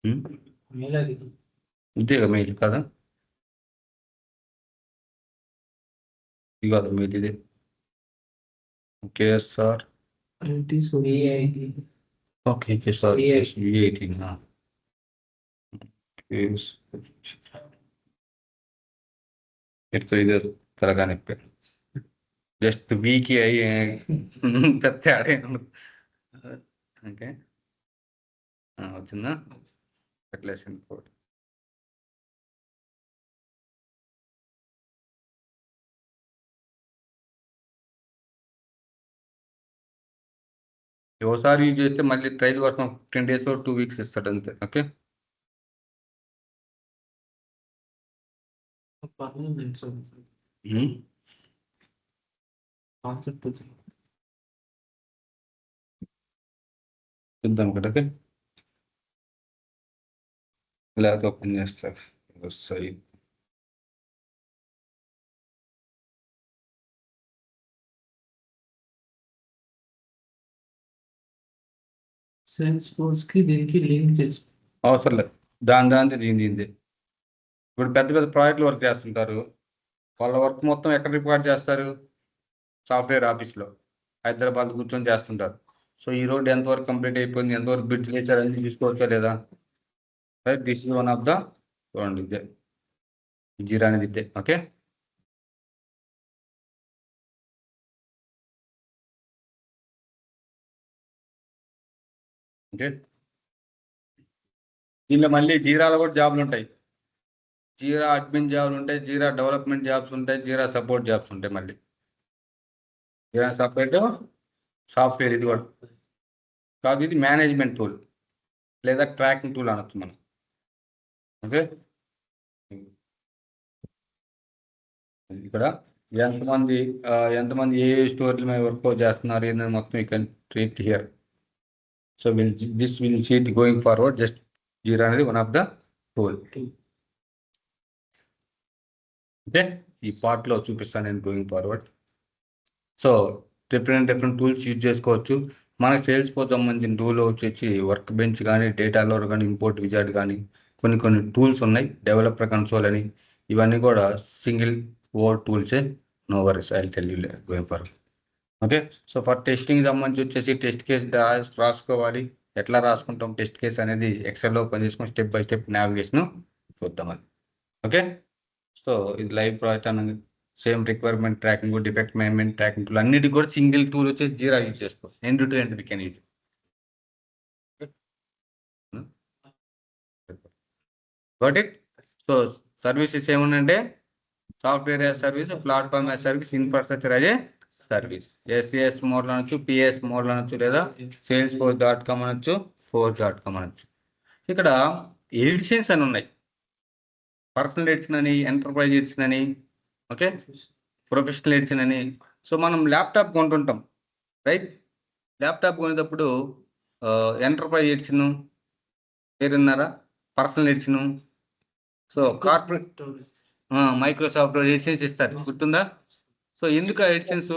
మెయిల్ అది ఇదేగా మెయిల్ కదా, ఇది కాదు మెయిల్, ఇదే KSR. IT VIT. Okay KSR VIT. It's ఇది త్వరగానే జస్ట్ వీకి అయ్యి పెద్ద తేడా ఉండదు. ఓకే వచ్చిందా ఫెర్టిలైజేషన్ కోడ్. ఒకసారి యూజ్ చేస్తే మళ్ళీ trial work 15 days or 2 weeks ఇస్తాడు అంతే. ఓకే కాన్సెప్ట్ చూద్దాం ఒకటి. ఓకే లేకపోతే ఓపెన్ చేస్తారు వస్తాయి. సేల్స్ ఫోర్స్ కి దీనికి లింక్ చేసి అవసరం లేదు, దాని దీనిది. ఇప్పుడు పెద్ద పెద్ద ప్రాజెక్టులు వర్క్ చేస్తుంటారు, వాళ్ళ వర్క్ మొత్తం ఎక్కడ రికార్డ్ చేస్తారు? సాఫ్ట్వేర్ ఆఫీస్లో హైదరాబాద్ కూర్చొని చేస్తుంటారు. సో ఈ రోడ్ ఎంతవరకు కంప్లీట్ అయిపోయింది, ఎంతవరకు బిడ్స్ చేశారు అన్ని తీసుకోవచ్చా లేదా? Right, this is one of the, చూడండి ఇదే జీరా అనేది ఇదే. ఓకే ఓకే దీనిలో మళ్ళీ జీరాలో కూడా జాబ్లు ఉంటాయి. జీరా అడ్మిన్ జాబ్లు ఉంటాయి, జీరా డెవలప్మెంట్ జాబ్స్ ఉంటాయి, జీరా సపోర్ట్ జాబ్స్ ఉంటాయి. మళ్ళీ జీరా సపరేట్ సాఫ్ట్వేర్, ఇది కూడా కాదు, ఇది మేనేజ్మెంట్ టూల్ లేదా ట్రాకింగ్ టూల్ అనొచ్చు మనం. ఓకే ఇక్కడ ఎంతమంది ఏ స్టోర్ల మీద వర్క్ చేస్తున్నారు ఏంటని మొత్తం you can treat here. So this will see it going forward. Just Jira అనేది one of the tool. Okay ఈ పార్ట్లో చూపిస్తాను నేను going forward. So different tools use చేసుకోవచ్చు. మనకి సేల్స్ ఫోర్స్ సంబంధించిన టూల్ వచ్చేసి వర్క్ బెంచ్ కానీ, డేటా లోడ్ కానీ, ఇంపోర్ట్ విజార్డ్ కానీ కొన్ని టూల్స్ ఉన్నాయి. డెవలపర్ కన్సోల్ అని, ఇవన్నీ కూడా సింగిల్ వర్డ్ టూల్సే. No worries, I will tell you going forward. Okay so for testing సంబంధించి వచ్చేసి టెస్ట్ కేస్ రాసుకోవాలి. ఎట్లా రాసుకుంటాం టెస్ట్ కేస్ అనేది ఎక్సెల్లో పని చేసుకుని స్టెప్ బై స్టెప్ నావిగేషన్ చూద్దాం అది. ఓకే సో ఇది లైవ్ ప్రాజెక్ట్ అనేది same requirement tracking, defect management tracking tool అన్నిటికీ కూడా సింగిల్ టూల్ వచ్చేసి జీరా యూజ్ చేసుకోవచ్చు. End to end we can use. Got it. So services ఏముందంటే software as service, platform as service, infrastructure as a service. SaaS model అనొచ్చు, PS model అనొచ్చు, లేదా salesforce.com అనొచ్చు, force.com అనొచ్చు. ఇక్కడ ఎడిషన్స్ అని ఉన్నాయి, పర్సనల్ ఎడిషన్ అని, ఎంటర్ప్రైజ్ ఎడిషన్ అని, ఓకే ప్రొఫెషనల్ ఎడిషన్ అని. సో మనం ల్యాప్టాప్ కొంటుంటాం, రైట్? ల్యాప్టాప్ కొనేటప్పుడు ఎంటర్ప్రైజ్ ఎడిషన్ పేరున్నారా, personal edition. So corporate Microsoft editions ఇస్తారు, గుర్తుందా? సో ఎందుకు ఎడిషన్స్?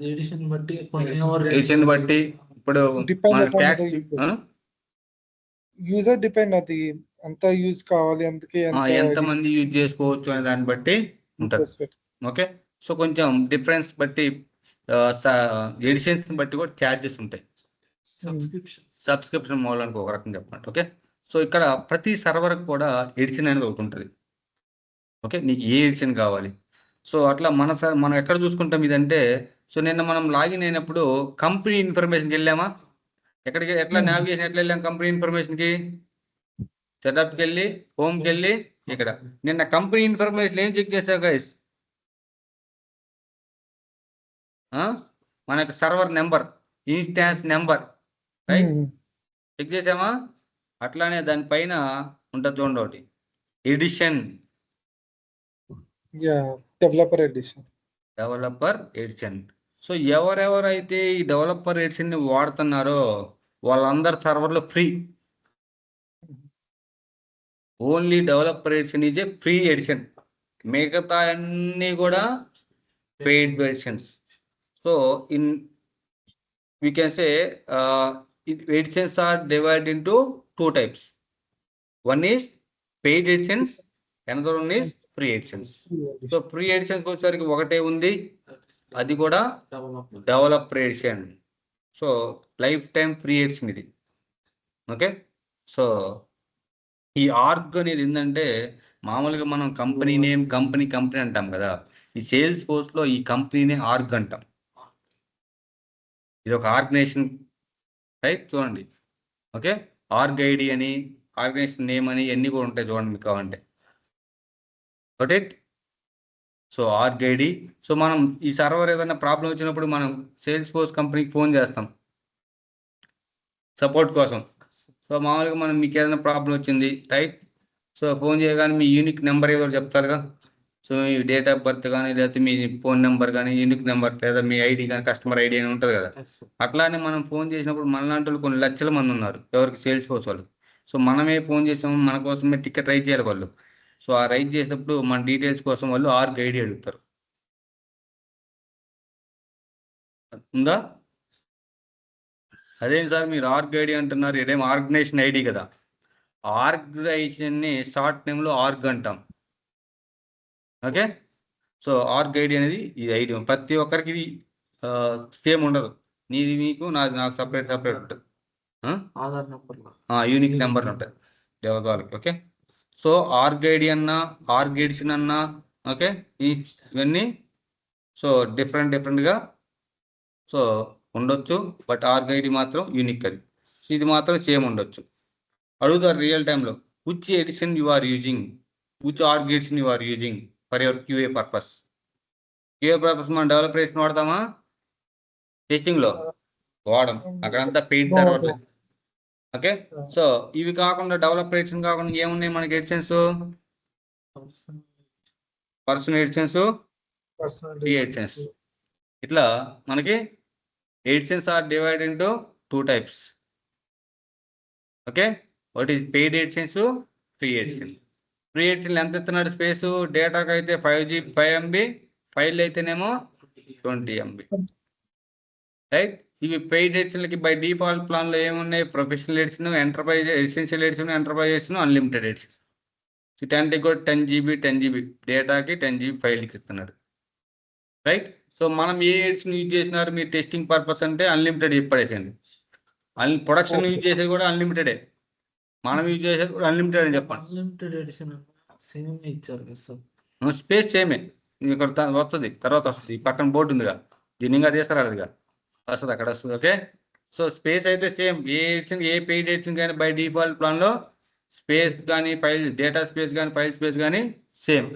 ఎడిషన్ బట్టి ఇప్పుడు యూజర్ డిపెండ్, అది ఎంత యూజ్ కావాలి, అందుకే ఎంతమంది యూజ్ చేసుకోవచ్చు అనే దాన్ని బట్టి ఉంటుంది. ఓకే సో కొంచెం డిఫరెన్స్ బట్టి ఎడిషన్స్ బట్టి కూడా ఛార్జెస్ ఉంటాయి. సబ్స్క్రిప్షన్ మోడల్ అని ఒక రకం చెప్పండి. ఓకే సో ఇక్కడ ప్రతి సర్వర్కి కూడా ఎడిషన్ అనేది ఒకటి ఉంటుంది. ఓకే నీకు ఏ ఎడిషన్ కావాలి. సో అట్లా మనం ఎక్కడ చూసుకుంటాం ఇదంటే, సో నిన్న మనం లాగిన్ అయినప్పుడు కంపెనీ ఇన్ఫర్మేషన్కి వెళ్ళామా? ఎట్లా నావిగేషన్ ఎట్లా వెళ్ళాం? కంపెనీ ఇన్ఫర్మేషన్కి సెటప్కి వెళ్ళి, హోమ్కి వెళ్ళి, ఇక్కడ నిన్న కంపెనీ ఇన్ఫర్మేషన్ ఏం చెక్ చేసావు గైస్? మనకు server number, instance number, right? Check చేసామా? అట్లానే దానిపైన ఉంటుంది చూడండి ఒకటి ఎడిషన్, డెవలపర్ ఎడిషన్. సో ఎవరెవరైతే ఈ డెవలపర్ ఎడిషన్ ని వాడుతున్నారో వాళ్ళందరు సర్వర్లో free. Only developer edition is a free edition, మిగతా అన్నీ కూడా paid editions. So we can say AdSense are divided into two types. One is paid AdSense, another one is free AdSense. So free AdSense వచ్చేసరికి ఒకటే ఉంది, అది కూడా develop edition. So lifetime free edition ఇది. Okay, so ఈ org అనేది ఏంటంటే మామూలుగా మనం కంపెనీ నేమ్ కంపెనీ అంటాం కదా, ఈ సేల్స్ ఫోర్స్ లో ఈ కంపెనీనే ఆర్గ్ అంటాం. ఇది ఒక ఆర్గనైజేషన్ రైట్, చూడండి. ఓకే, ఆర్గ్ ఐడి అని, ఆర్గనైజేషన్ నేమ్ అని ఇవన్నీ కూడా ఉంటాయి చూడండి మీకు కావాలంటే. Okay, so org ID. So మనం ఈ సర్వర్ ఏదైనా ప్రాబ్లం వచ్చినప్పుడు మనం సేల్స్ ఫోర్స్ కంపెనీకి ఫోన్ చేస్తాం సపోర్ట్ కోసం. సో మామూలుగా మనం మీకు ఏదైనా ప్రాబ్లం వచ్చింది రైట్, సో ఫోన్ చేయగానే మీ యూనిక్ నెంబర్ ఏదో చెప్తారుగా. సో మీ డేట్ ఆఫ్ బర్త్ కానీ, లేకపోతే మీ ఫోన్ నెంబర్ కానీ, యూనిక్ నెంబర్, లేదా మీ ఐడి కానీ, కస్టమర్ ఐడి అని ఉంటుంది కదా. అట్లానే మనం ఫోన్ చేసినప్పుడు మనలాంటి వాళ్ళు కొన్ని లక్షల మంది ఉన్నారు ఎవరికి, సేల్స్ ఫోర్స్ వాళ్ళు. సో మనమే ఫోన్ చేసాము, మన కోసమే టికెట్ రైజ్ చేయాలి వాళ్ళు. సో ఆ రైజ్ చేసినప్పుడు మన డీటెయిల్స్ కోసం వాళ్ళు ఆర్గ్ ఐడి అడుగుతారు. ఉందా? అదేం సార్ మీరు ఆర్గ్ ఐడి అంటున్నారు, ఇదేం ఆర్గనైజేషన్ ఐడి కదా. ఆర్గనైజేషన్ని షార్ట్ నేమ్లో ఆర్గ్ అంటాం. ఓకే, సో ఆర్గ్ ఐడి అనేది ఇది ఐడి, ప్రతి ఒక్కరికి ఇది సేమ్ ఉండదు. నీది మీకు, నాది నాకు సపరేట్ ఉంటుంది. ఆధార్ నెంబర్ యూనిక్ నెంబర్ ఉంటుంది దేవదాలకి. ఓకే, సో ఆర్గ్ ఐడి అన్నా, ఆర్గ్ ఎడిషన్ అన్నా, ఓకే, ఇవన్నీ సో డిఫరెంట్గా సో ఉండొచ్చు. బట్ ఆర్గ్ ఐడి మాత్రం యూనిక్, అది ఇది మాత్రం సేమ్ ఉండొచ్చు. అడుగుతారు రియల్ టైంలో, which edition you are using, which org edition you are using for your QA purpose. QA purpose మనం డెవలప్ ఎడిషన్ వాడతామా? టెస్టింగ్లో వాడడం, అక్కడంతా పెయిడ్ సర్వర్. ఓకే, సో ఇవి కాకుండా డెవలప్ ఎడిషన్ కాకుండా ఏమున్నాయి మనకి editions? Personal editions, free editions. ఇట్లా మనకి editions are divided into two types. Okay, what is paid editions, free edition. Free edition ఎంత ఇస్తున్నాడు స్పేస్? డేటాకి అయితే 5 MB, ఫైల్ అయితేనేమో 20 MB రైట్. ఇవి పెయిడ్ ఎడిషన్లకి బై డిఫాల్ట్ ప్లాన్లో ఏమున్నాయి? Professional edition, enterprise, essential edition, enterprise edition, unlimited edition. 10 కూడా 10 GB డేటాకి 10 GB ఫైల్కి ఇస్తున్నాడు రైట్. సో మనం ఏ ఎడిషన్ యూజ్ చేసినారు మీరు టెస్టింగ్ పర్పస్ అంటే అన్లిమిటెడ్ చెప్పడేసండి. ప్రొడక్షన్ యూజ్ చేసేది కూడా అన్లిమిటెడే, మనం యూజ్ చేసేది కూడా అన్లిమిటెడ్ అని చెప్పండి. అన్లిమిటెడ్ ఎడిషన్ సేమ్ ఇచ్చారు కదా సార్. స్పేస్ సేమే, ఇక్కడ వస్తుంది, తర్వాత వస్తుంది. పక్కన బోర్డు ఉందిగా, దీన్ని ఇంకా తీస్తారాదుగా, వస్తుంది అక్కడ వస్తుంది. ఓకే, సో స్పేస్ అయితే సేమ్. ఏ ఎడిషన్, ఏ పెయిడ్ ఎడిషన్ కానీ బై డిఫాల్ట్ ప్లాన్లో స్పేస్ కానీ, ఫైల్ డేటా స్పేస్ కానీ, ఫైల్ స్పేస్ కానీ సేమ్.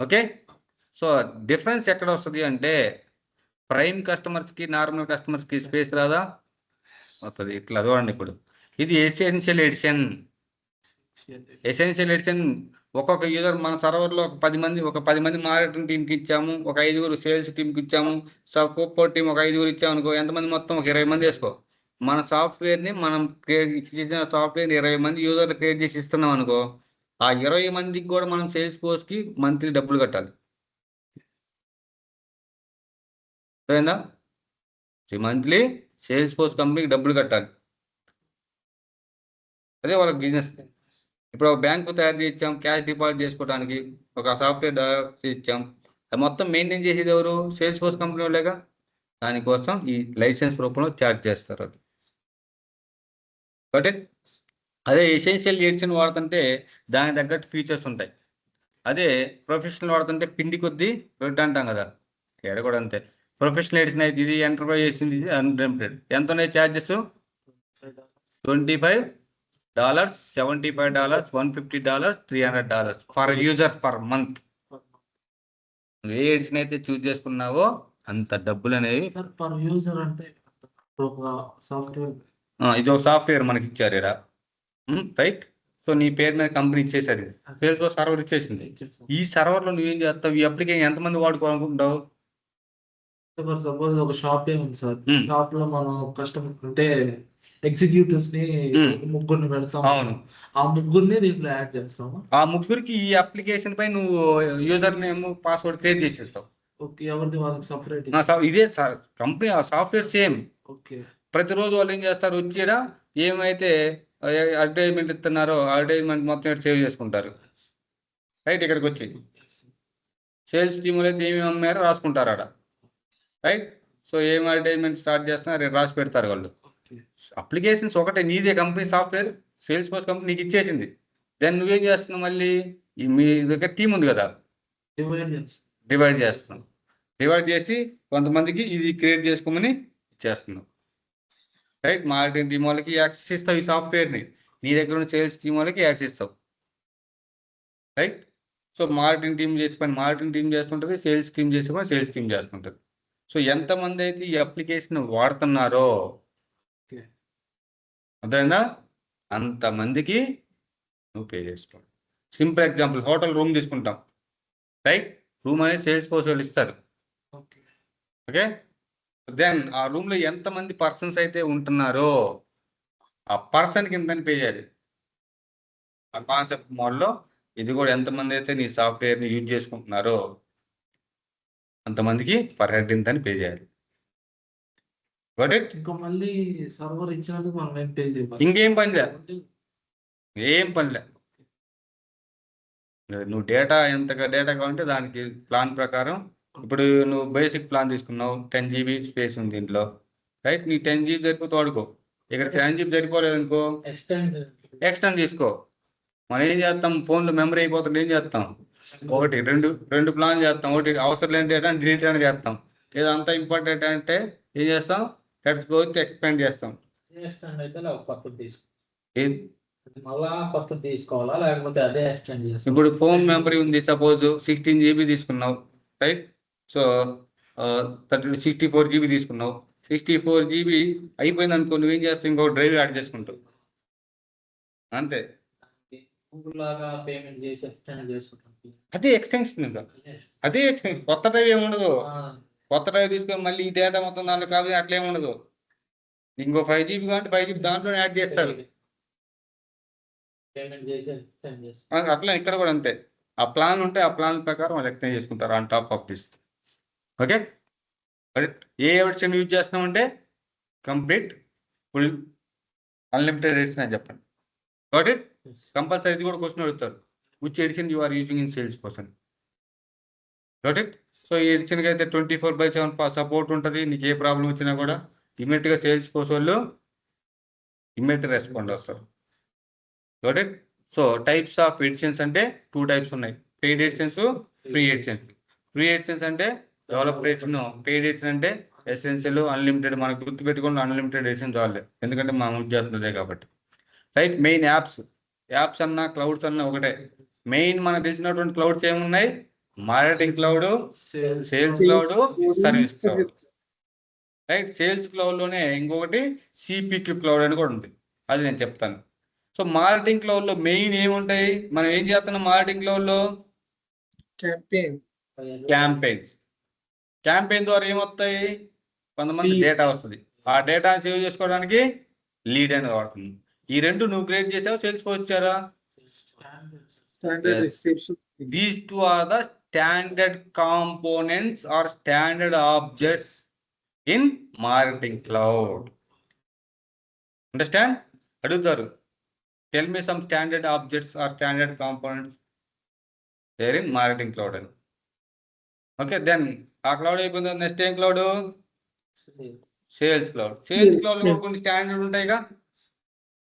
ఓకే, సో డిఫరెన్స్ ఎక్కడ వస్తుంది అంటే ప్రైమ్ కస్టమర్స్కి, నార్మల్ కస్టమర్స్కి స్పేస్ రాదా? వస్తుంది. ఇట్లా చూడండి, ఇప్పుడు ఇది ఎసెన్షియల్ ఎడిషన్. ఎసెన్షియల్ ఎడిషన్ ఒక్కొక్క యూజర్ మన సర్వర్లో ఒక 10 మంది మార్కెటింగ్ టీంకి ఇచ్చాము, ఒక 5 సేల్స్ టీంకి ఇచ్చాము, సపోర్ట్ టీం ఒక 5 ఇచ్చాము అనుకో, ఎంతమంది మొత్తం ఒక 20 మంది వేసుకో. మన సాఫ్ట్వేర్ని మనం చేసిన సాఫ్ట్వేర్ని 20 మంది యూజర్లు క్రియేట్ చేసి ఇస్తున్నాం అనుకో, ఆ 20 మందికి కూడా మనం సేల్స్ ఫోర్స్కి మంత్లీ డబ్బులు కట్టాలి. అర్థమైందా? మంత్లీ సేల్స్ ఫోర్స్ కంపెనీకి డబ్బులు కట్టాలి. అదే వాళ్ళకి బిజినెస్. ఇప్పుడు ఒక బ్యాంకు తయారు చేసి ఇచ్చాం, క్యాష్ డిపాజిట్ చేసుకోవడానికి ఒక సాఫ్ట్వేర్ డెవలప్ చేసి ఇచ్చాం, అది మొత్తం మెయింటైన్ చేసేది ఎవరు? సేల్స్ ఫోర్స్ కంపెనీ వాళ్ళేగా. దానికోసం ఈ లైసెన్స్ రూపంలో ఛార్జ్ చేస్తారు అది. కాబట్టి అదే ఎసెన్షియల్ ఎడిషన్ వాడుతుంటే దానికి తగ్గట్టు ఫీచర్స్ ఉంటాయి. అదే ప్రొఫెషనల్ వాడుతుంటే పిండి కొద్దీ రొట్టె అంటాం కదా, ఎడ కూడా అంతే. ప్రొఫెషనల్ ఎడిషన్ అయితే ఇది ఎంటర్ప్రైజ్ చేసింది, ఇది అన్లిమిటెడ్. ఎంత ఉన్నాయి charges? $25, $75, $150, $300 for user per month. ఏ ఎడిషన్ అయితే చూస్ చేసుకున్నావో అంత డబ్బులు అనేవి పర్ యూజర్. అంటే సాఫ్ట్వేర్, ఇది ఒక సాఫ్ట్వేర్ మనకి ఇచ్చారు ఇక్కడ రైట్. సో నీ పేరు మీద కంపెనీ ఇచ్చేసారు, సేల్స్ ఫోర్స్ సర్వర్ ఇచ్చేసింది. ఈ సర్వర్లో నువ్వేం చేస్తావు? ఈ అప్లికేషన్ ఎంతమంది వాడుకోవాలనుకుంటావు? ఫర్ సపోజ్ ఒక షాపే ఉంది సార్, షాప్ లో మనం కస్టమర్ అంటే ఎగ్జిక్యూటివ్స్ ని 3 పెడతాం. అవును, ఆ 3 దీంట్లో యాడ్ చేస్తాము. ఆ 3 ఈ అప్లికేషన్ పై నువ్వు యూజర్ నేమ్, పాస్వర్డ్ క్రియేట్ చేసేస్తావు. ఓకే, ఎవరిది వాళ్ళకి సపరేట్. ఇదే కంపెనీ సాఫ్ట్వేర్ సేమ్. ఓకే, ప్రతిరోజు వాళ్ళు ఏం చేస్తారు, వచ్చేడా ఏమైతే అడ్వర్టైజ్మెంట్ ఇస్తున్నారో అడ్వర్టైజ్మెంట్ మొత్తం సేవ్ చేసుకుంటారు. రైట్, ఇక్కడికి వచ్చి సేల్స్ టీములు అయితే ఏమి అమ్మారో రాసుకుంటారు ఆడ. రైట్, సో ఏం అడ్వర్టైజ్మెంట్ స్టార్ట్ చేస్తున్నారు రాసి పెడతారు వాళ్ళు. అప్లికేషన్స్ ఒకటే, నీదే company software sales force company నీకు ఇచ్చేసింది. దెన్ నువ్వేం చేస్తున్నావు, మళ్ళీ మీ దగ్గర టీం ఉంది కదా, డివైడ్ చేస్తున్నావు. డివైడ్ చేసి కొంతమందికి ఇది క్రియేట్ చేసుకోమని ఇచ్చేస్తున్నావు. రైట్, మార్కెటింగ్ టీం వాళ్ళకి యాక్సెస్ ఇస్తావు ఈ సాఫ్ట్వేర్ని, నీ దగ్గర ఉన్న సేల్స్ టీం వాళ్ళకి యాక్సెస్ ఇస్తావు. రైట్, సో మార్కెటింగ్ టీం చేసే పని మార్కెటింగ్ టీం చేస్తుంటుంది, సేల్స్ టీం చేసే పని సేల్స్ టీం చేస్తుంటుంది. సో ఎంతమంది అయితే ఈ అప్లికేషన్ వాడుతున్నారో అర్థమైందా, అంతమందికి నువ్వు పే చేసుకోవాలి. సింపుల్ ఎగ్జాంపుల్, హోటల్ రూమ్ తీసుకుంటాం. రైట్, రూమ్ అనేది సేల్స్ ఫోర్స్ వాళ్ళు ఇస్తారు. ఓకే, దెన్ ఆ రూమ్లో ఎంతమంది పర్సన్స్ అయితే ఉంటున్నారో ఆ పర్సన్కి ఎంతని పే చేయాలి. ఆ కాన్సెప్ట్ మోడల్లో ఇది కూడా ఎంతమంది అయితే నీ సాఫ్ట్వేర్ని యూజ్ చేసుకుంటున్నారో అంతమందికి పర్ హెడ్ ఇంతని పే చేయాలి. ఇంకా మళ్ళీ సర్వర్ ఇచ్చినందుకు మనం ఏం పే చేయాలి? ఇంకేం పనిలే, ఏం పనిలే. నువ్వు డేటా ఎంతగా డేటా కావాలంటే దానికి ప్లాన్ ప్రకారం, ఇప్పుడు నువ్వు బేసిక్ ప్లాన్ తీసుకున్నావు, 10 GB స్పేస్ ఉంది దీంట్లో. రైట్, నీ 10 GB సరిపోతే వాడుకో. ఇక్కడ 10 GB సరిపోలేదు అనుకో, ఎక్స్టెండ్ తీసుకో. మనం ఏం చేస్తాం, ఫోన్లో మెమరీ అయిపోతుంది, ఏం చేస్తాం, ఒకటి రెండు ప్లాన్ చేస్తాం. ఒకటి అవసరం లేని డేటా డిలీట్ అనేది చేస్తాం. ఏదో అంతా ఇంపార్టెంట్ అంటే ఏం చేస్తాం, పోతే ఎక్స్పాండ్ చేస్తాం. తీసుకోవాలా లేకపోతే అదే ఎక్స్టెండ్ చేసుకోవాలి? ఇప్పుడు ఫోన్ మెమరీ ఉంది, సపోజ్ 16 GB తీసుకున్నావు. రైట్, సో 64 GB తీసుకున్నావు. 64 GB అయిపోయింది అనుకో, నువ్వేం చేస్తావు, ఇంకో డ్రైవ్ యాడ్ చేసుకుంటావు. అంతే, లాగా పేమెంట్ చేసి ఎక్స్టెండ్ చేసుకుంటాం. అదే ఎక్స్టెన్షన్. ఇంకా అదే ఎక్స్టెన్షన్, కొత్త డ్రైవ్ ఏముండదు. కొత్త డ్రైవ్ తీసుకొని మళ్ళీ ఈ డేటా మొత్తం దాంట్లో కాదు, అట్లేముండదు. ఇంకో 5 GB కాబట్టి 5 GB దాంట్లో యాడ్ చేస్తారు. పేమెంట్ చేసి ఎక్స్టెండ్ చేసి అట్లా ఇక్కడ కూడా అంతే. ఆ ప్లాన్ ఉంటే ఆ ప్లాన్ ప్రకారం వాళ్ళు ఎక్స్టెండ్ చేసుకుంటారు on top of this. Okay, ఏ ఎడిషన్ యూజ్ చేస్తున్నామంటే కంప్లీట్ ఫుల్ అన్లిమిటెడ్ ఎడిషన్ అని చెప్పండి. Got it? కంపల్సరీ ఇది కూడా క్వశ్చన్ అడుగుతారు, which edition you are using in salesperson. Got it? So ఈ ఎడిషన్కి అయితే 24/7 సపోర్ట్ ఉంటుంది. నీకు ఏ ప్రాబ్లం వచ్చినా కూడా ఇమీడియట్గా సేల్స్ ఫోర్స్ వాళ్ళు ఇమీడియట్ రెస్పాండ్ వస్తారు. Got it? So types of editions అంటే 2 టైప్స్ ఉన్నాయి, paid editions, free editions. Free editions అంటే డెవలప్ ఎడిషన్, పెయిడ్ ఎడిషన్ అంటే ఎసెన్షియల్, అన్లిమిటెడ్. మనకు గుర్తుపెట్టుకుని అన్లిమిటెడ్ ఎడిషన్ చాలే, ఎందుకంటే మనం యూజ్ చేస్తుందే కాబట్టి. రైట్, మెయిన్ యాప్స్ అన్నా క్లౌడ్స్ అన్నా ఒకటే. మెయిన్ మనకు తెలిసినటువంటి క్లౌడ్స్ ఏమున్నాయి, marketing cloud, sales cloud, service cloud. Right, sales క్లౌడ్లోనే ఇంకొకటి సిపిక్యూ క్లౌడ్ అని కూడా ఉంది, అది నేను చెప్తాను. సో మార్కెటింగ్ క్లౌడ్లో మెయిన్ ఏముంటాయి, మనం ఏం చేస్తున్నాం మార్కెటింగ్ క్లౌడ్లో, క్యాంపెయిన్ ద్వారా ఏమొస్తాయి, కొంతమంది డేటా వస్తుంది. ఆ డేటా సేవ్ చేసుకోవడానికి లీడ్ అని వాడుతుంది. ఈ రెండు నువ్వు క్రియేట్ చేసావు, సేల్స్ ఫోర్స్ ఇచ్చారా? These two are the standard components or standard objects in marketing cloud. Understand? అడుగుతారు, tell me some standard objects or standard components there in marketing cloud అని. ఓకే, దెన్ ఆ క్లౌడ్ అయిపోయింది, next ఏం cloud, sales cloud. Sales cloud లో కొన్ని standard ఉంటాయిగా.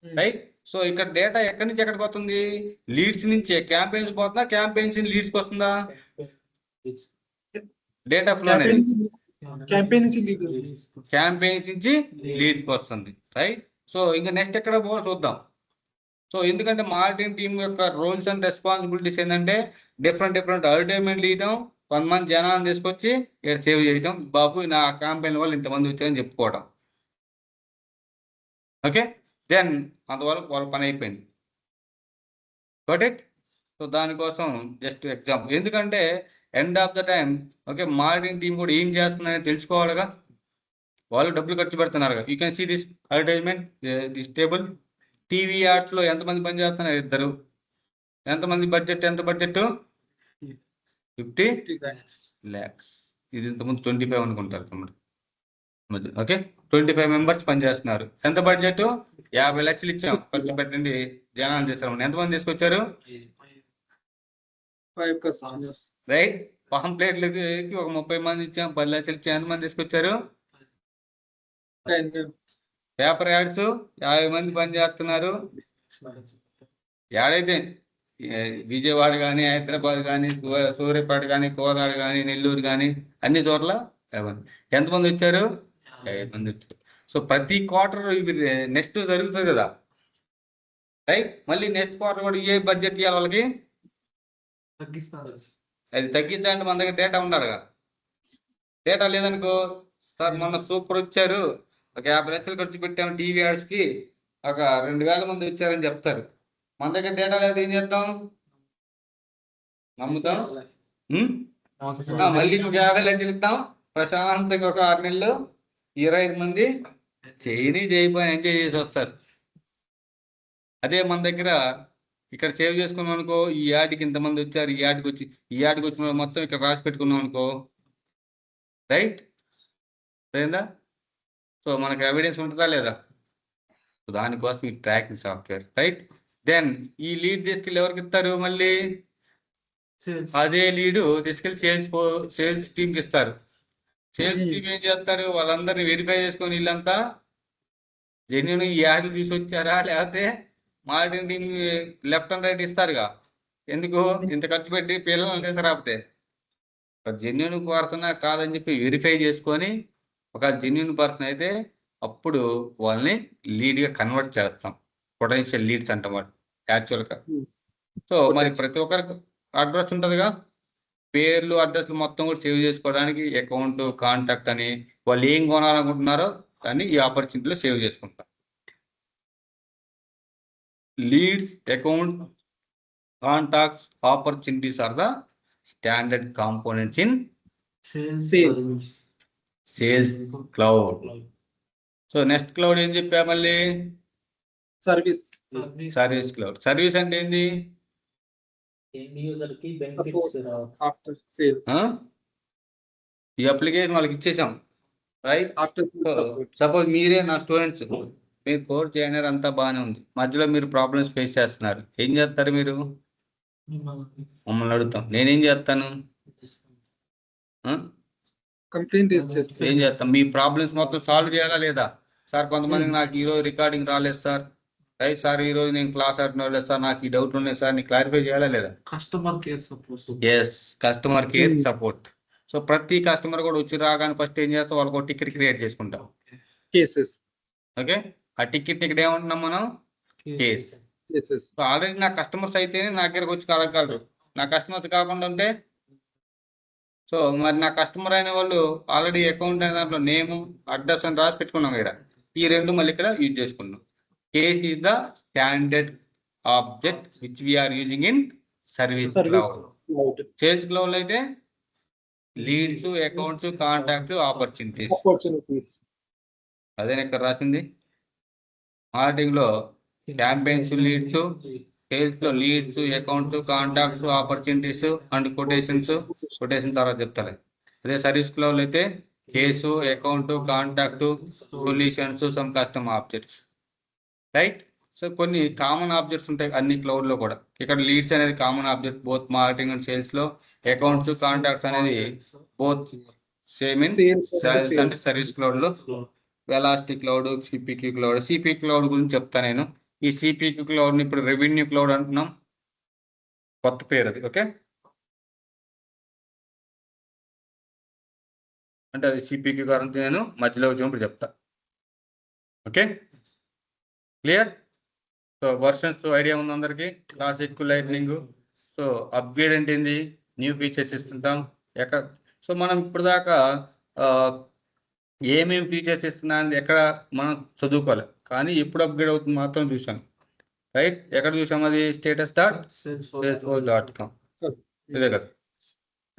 Right, so ఇక్కడ data ఎక్కడి నుంచి ఎక్కడికి వస్తుంది, లీడ్స్ నుంచి క్యాంపెయిన్స్ పోతుందా, క్యాంపెయిన్స్ లీడ్స్కి వస్తుందా? డేటా ఫ్లో అనేది క్యాంపెయిన్స్ నుంచి లీడ్కి వస్తుంది. రైట్, సో ఇంకా నెక్స్ట్ ఎక్కడ పోవాలి చూద్దాం. సో ఎందుకంటే మార్కెటింగ్ టీమ్ యొక్క రోల్స్ అండ్ రెస్పాన్సిబిలిటీస్ ఏంటంటే డిఫరెంట్ అడ్వర్టైజ్మెంట్లు ఇవ్వడం, కొంతమంది జనాలను తీసుకొచ్చి ఇక్కడ సేవ్ చేయడం, బాబు నా క్యాంపెయిన్ వల్ల ఇంతమంది వచ్చాయని చెప్పుకోవడం. ఓకే, దెన్ అందువల్ల వాళ్ళ పని అయిపోయింది. Got it? సో దానికోసం జస్ట్ ఎగ్జాంపుల్, ఎందుకంటే end of the time okay marketing team కూడా ఏం చేస్తుందని తెలుసుకోవాలిగా. వాళ్ళు డబ్బులు ఖర్చు పెడుతున్నారు. You can see this advertisement, this table. TV యాడ్స్లో ఎంతమంది పని చేస్తున్నారు, 2. ఎంతమంది బడ్జెట్, ఎంత బడ్జెట్, 50 lakhs. ఇది ఇంతకుముందు 25 అనుకుంటారు తమ్ముడు. ఓకే, 25 మెంబర్స్ పనిచేస్తున్నారు. ఎంత బడ్జెట్? 50 లక్షలు ఇచ్చాం, ఖర్చు పెట్టండి, జనాలు చేస్తారు. ఎంతమంది తీసుకొచ్చారు? 5 customers. రైట్. పాంప్లెట్లకి ఒక 30 మంది ఇచ్చాం, 10 లక్షలు ఇచ్చాం. ఎంతమంది తీసుకొచ్చారు? 10. పేపర్ యాడ్స్ 50 మంది పని చేస్తున్నారు. యాడైతే విజయవాడ కానీ, హైదరాబాద్ కానీ, సూర్యాపేట కానీ, కోదాడ కానీ, నెల్లూరు కానీ, అన్ని చోట్ల 50 మంది. ఎంతమంది వచ్చారు? 50 మంది వచ్చారు. సో ప్రతి క్వార్టర్ ఇవి నెక్స్ట్ జరుగుతుంది కదా, రైట్. మళ్ళీ నెక్స్ట్ క్వార్టర్ కూడా ఏ బడ్జెట్ ఇవ్వాలి వాళ్ళకి? తగ్గిస్తారు. అది తగ్గించాలంటే మన దగ్గర డేటా ఉండాలిగా. డేటా లేదనుకో, సార్ మొన్న సూపర్ వచ్చారు, ఒక 50 లక్షలు ఖర్చు పెట్టాము టీవీ యాడ్స్కి, ఒక 2000 మంది వచ్చారని చెప్తారు. మన దగ్గర డేటా లేదు, ఏం చేద్దాం? నమ్ముతాం? మళ్ళీ 50 లక్షలు ఇద్దాం, ప్రశాంతంగా ఒక 6 నెలలు 25 మంది చేయపోయి ఎంజాయ్ చేసి వస్తారు. అదే మన దగ్గర ఇక్కడ సేవ్ చేసుకున్నాం అనుకో, ఈ యాడ్కి ఇంతమంది వచ్చారు, ఈ యాడ్కి వచ్చిన మొత్తం ఇక్కడ రాసి పెట్టుకున్నాం అనుకో, రైట్. అదేందా? సో మనకు ఎవిడెన్స్ ఉంటుందా లేదా? సో దానికోసం ఈ ట్రాకింగ్ సాఫ్ట్వేర్, రైట్. దెన్ ఈ లీడ్ తీసుకెళ్ళి ఎవరికి ఇస్తారు? మళ్ళీ అదే లీడు తీసుకెళ్ళి సేల్స్ టీమ్కి ఇస్తారు. సేల్స్ టీమ్ ఏం చేస్తారు? వాళ్ళందరినీ వెరిఫై చేసుకొని వీళ్ళంతా జెన్యున్ ఈ యాడ్లు తీసుకొచ్చారా, లేకపోతే marketing team left and right ఇస్తారుగా. ఎందుకు ఇంత ఖర్చు పెట్టి పిల్లలను తీసుకురాకపోతే? జెన్యున్ పర్సన్ కాదని చెప్పి వెరిఫై చేసుకొని, ఒక జెన్యున్ పర్సన్ అయితే అప్పుడు వాళ్ళని లీడ్గా కన్వర్ట్ చేస్తాం. పొటెన్షియల్ లీడ్స్ అంటాం వాడు యాక్చువల్గా. సో మరి ప్రతి ఒక్కరికి అడ్రస్ ఉంటుందిగా, పేర్లు అడ్రస్లు మొత్తం కూడా సేవ్ చేసుకోవడానికి అకౌంట్, కాంటాక్ట్ అని వాళ్ళు ఏం కొనాలనుకుంటున్నారో దాన్ని ఈ ఆపర్చునిటీలో సేవ్ చేసుకుంటాం. Leads, account, contacts, opportunities are the standard components in sales cloud. So next cloud ఏం చెప్పా మళ్ళీ? Service cloud. సర్వీస్ అంటే ఏంది? After sales. ఈ అప్లికేషన్ వాళ్ళకి ఇచ్చేసాం, right. After sales support. Suppose మీరే నా స్టూడెంట్స్, మీరు కోర్స్ చేయడానికి అంతా బాగానే ఉంది, మధ్యలో మీరు ప్రాబ్లమ్స్ ఫేస్ చేస్తున్నారు. ఏం చేస్తారు మీరు? మమ్మల్ని అడుగుతాం. నేనేం చేస్తాను? Complaint is just. ఏం చేస్తాం? మీ ప్రాబ్లమ్స్ మొత్తం సాల్వ్ చేయాలా లేదా? సార్ కొంతమందికి నాకు ఈరోజు రికార్డింగ్ రాలేదు సార్, రైట్ సార్ ఈరోజు నేను క్లాస్ అటెండ్ సార్, నాకు ఈ డౌట్ ఉన్నాయి సార్, నీకు క్లారిఫై చేయాలా లేదా? Customer care support. Yes, customer care support. So ప్రతి కస్టమర్ కూడా వచ్చి రాగానే ఫస్ట్ ఏం చేస్తాం? వాళ్ళకి ఒక టికెట్ క్రియేట్ చేసుకుంటాం. Cases. ఓకే, ఆ టికెట్ ఇక్కడ ఏమంటున్నాం మనం? కేస్. Cases. సో ఆల్రెడీ నా కస్టమర్స్ అయితేనే నా దగ్గరకు వచ్చి కలగలరు. నా కస్టమర్స్ కాకుండా ఉంటే, సో మరి నా కస్టమర్ అయిన వాళ్ళు ఆల్రెడీ అకౌంట్ అనే దాంట్లో నేమ్, అడ్రస్ అని రాసి పెట్టుకున్నాం కదా, ఈ రెండు మళ్ళీ ఇక్కడ యూజ్ చేసుకున్నాం. Case is the standard object which we are using in service cloud. Sales cloud అయితే లీడ్స్, అకౌంట్స్, కాంటాక్ట్స్, ఆపర్చునిటీస్. అదే ఇక్కడ రాసింది. మార్కెటింగ్ లో క్యాంపెయిన్స్ లీడ్స్, సేల్స్ లో leads, account, contacts, opportunities and quotations. Quotation తర్వాత చెప్తారు. అదే సర్వీస్ క్లౌడ్ అయితే case, account, contact, solutions, some custom objects, right. So కొన్ని కామన్ ఆబ్జెక్ట్స్ ఉంటాయి అన్ని క్లౌడ్ లో కూడా. ఇక్కడ లీడ్స్ అనేది common object both marketing and sales లో. అకౌంట్స్, కాంటాక్ట్స్ అనేది both same in sales and service cloud లో. Velocity cloud, CPQ cloud. CP cloud గురించి చెప్తా నేను. ఈ సిపిక్యూ క్లౌడ్ ని ఇప్పుడు రెవెన్యూ క్లౌడ్ అంటున్నాం, కొత్త పేరు అది. ఓకే, అంటే అది సిపిక్యూ గురించి నేను మధ్యలో వచ్చినప్పుడు చెప్తా. Okay, clear. So versions idea ఉంది అందరికి? Classic, lightning. సో అప్గ్రేడ్ అంటే ఏంది? New features ఇస్తుంటాం. సో మనం ఇప్పుడు దాకా ఏమేమి ఫీచర్స్ ఇస్తున్నా అని ఎక్కడ మనం చదువుకోవాలి, కానీ ఎప్పుడు అప్గ్రేడ్ అవుతుంది మాత్రం చూసాను, రైట్. ఎక్కడ చూసాం అది? status.salesforce.com, ఇదే కదా,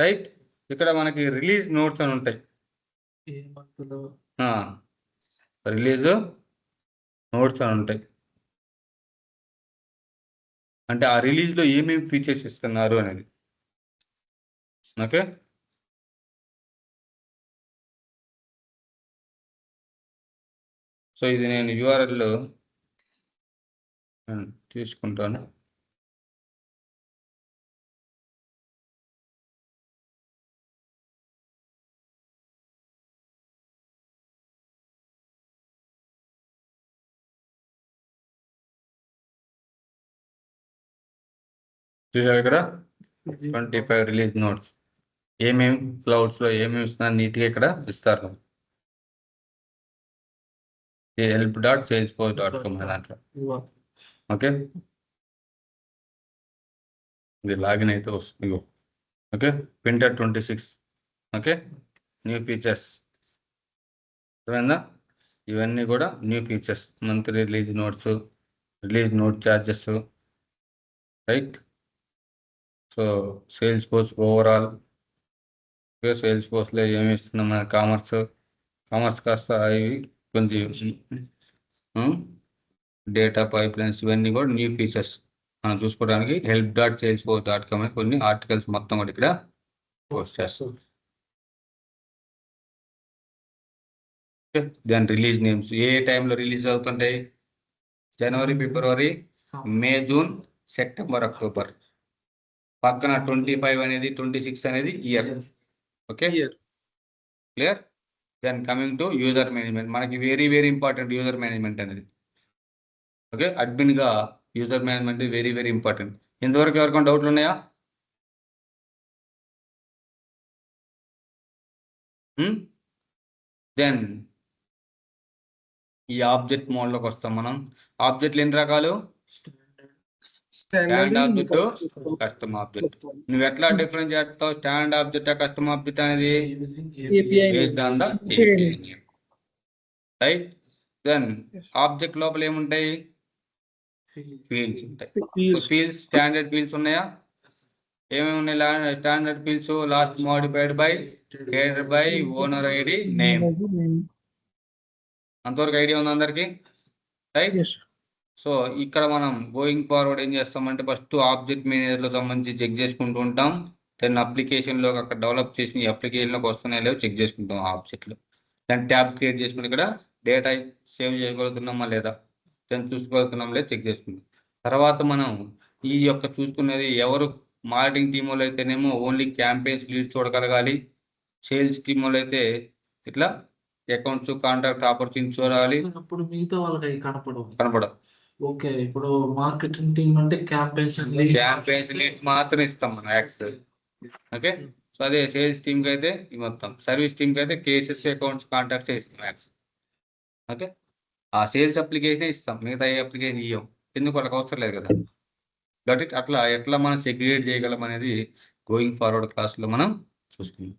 రైట్. ఇక్కడ మనకి రిలీజ్ నోట్స్ అని ఉంటాయి. రిలీజ్ నోట్స్ అని ఉంటాయి, అంటే ఆ రిలీజ్లో ఏమేమి ఫీచర్స్ ఇస్తున్నారు అనేది. ఓకే, సో ఇది నేను యూఆర్ఎల్ తీసుకుంటాను. చూసారు ఇక్కడ 25 రిలీజ్ నోట్స్ ఏమేమి క్లౌడ్స్లో ఏమేమి ఇస్తున్నారు నీట్గా ఇక్కడ ఇస్తారు. help.salesforce.com దాంట్లో. ఓకే, ఇది లాగిన్ అయితే వస్తుంది. Okay, printer 26. Okay, new features అర్థమైందా? ఇవన్నీ కూడా new features. Monthly release notes, release note charges, right. So Salesforce overall, సేల్స్ ఫోర్స్లో ఏమి ఇస్తున్నాం మన కామర్స్ కాస్త ఇవి కొంచెం డేటా పైప్ లైన్స్ ఇవన్నీ కూడా న్యూ ఫీచర్స్ మనం చూసుకోవడానికి help.salesforce.com అని కొన్ని ఆర్టికల్స్ మొత్తం కూడా ఇక్కడ పోస్ట్ చేస్తాం. దాని రిలీజ్ నేమ్స్ ఏ టైంలో రిలీజ్ అవుతుంటాయి? జనవరి, ఫిబ్రవరి, మే, జూన్, సెప్టెంబర్, అక్టోబర్. పక్కన 25 అనేది 26 అనేది year. Okay, clear. Then coming to user management, మనకి very very important user management అనేది. ఓకే, అడ్మిన్గా user management very very important. ఇంతవరకు ఎవరికైనా డౌట్లు ఉన్నాయా? దెన్ ఈ ఆబ్జెక్ట్ మోడ్లోకి వస్తాం మనం. ఆబ్జెక్ట్లు ఎన్ని రకాలు? Standard object, custom object. నువ్వు ఎట్లా డిఫరెన్స్ చేస్తావు స్టాండ్ ఆబ్జెక్ట్ కస్టమ్ ఆబ్జెక్ట్ అనేది? Based on the API, right. Then object లోపల ఏముంటాయి? ఫీల్డ్స్ ఉంటాయి. ఫీల్డ్స్, స్టాండర్డ్ ఫీల్డ్స్ ఉన్నాయా? ఏమేమి ఉన్నాయి standard fields? Last modified by, created by, owner ID, name. అంతవరకు ఐడియా ఉంది అందరికి, రైట్? సో ఇక్కడ మనం గోయింగ్ ఫార్వర్డ్ ఏం చేస్తామంటే ఫస్ట్ ఆబ్జెక్ట్ మేనేజర్లో సంబంధించి చెక్ చేసుకుంటూ ఉంటాం. దెన్ అప్లికేషన్లో అక్కడ డెవలప్ చేసిన ఈ అప్లికేషన్లోకి వస్తున్నాయో లేవో చెక్ చేసుకుంటాం ఆబ్జెక్ట్లో. దాన్ని ట్యాబ్ క్రియేట్ చేసుకుని ఇక్కడ డేటా సేవ్ చేయగలుగుతున్నామా లేదా, దాన్ని చూసుకోగలుగుతున్నాం లేదా చెక్ చేసుకుంటాం. తర్వాత మనం ఈ యొక్క చూసుకునేది ఎవరు మార్కెటింగ్ టీంలో అయితేనేమో ఓన్లీ క్యాంపెయిన్స్ లీడ్స్ చూడగలగాలి. సేల్స్ టీంలో అయితే ఇట్లా అకౌంట్స్, కాంట్రాక్ట్ ఆపర్చునిటీ చూడాలి. అప్పుడు మిగతా వాళ్ళకి కనపడవు. ఓకే, ఇప్పుడు మార్కెటింగ్ టీమ్ అంటే క్యాంపెయిన్స్ లీడ్స్ మాత్రం ఇస్తాం మనం యాక్సెస్. ఓకే, సో అదే సేల్స్ టీమ్ కి అయితే ఈ మొత్తం, సర్వీస్ టీమ్ కి అయితే కేసెస్, అకౌంట్స్, కాంటాక్ట్స్ ఇస్తాం యాక్సెస్. ఓకే, ఆ సేల్స్ అప్లికేషన్ ఇస్తాం, మిగతా ఏ అప్లికేషన్ ఇవ్వం, ఎందుకు వాళ్ళకి అవసరం లేదు కదా. బట్ అట్లా ఎట్లా మనం సెగ్రిగేట్ చేయగలం అనేది గోయింగ్ ఫార్వర్డ్ క్లాస్లో మనం చూసుకుందాం.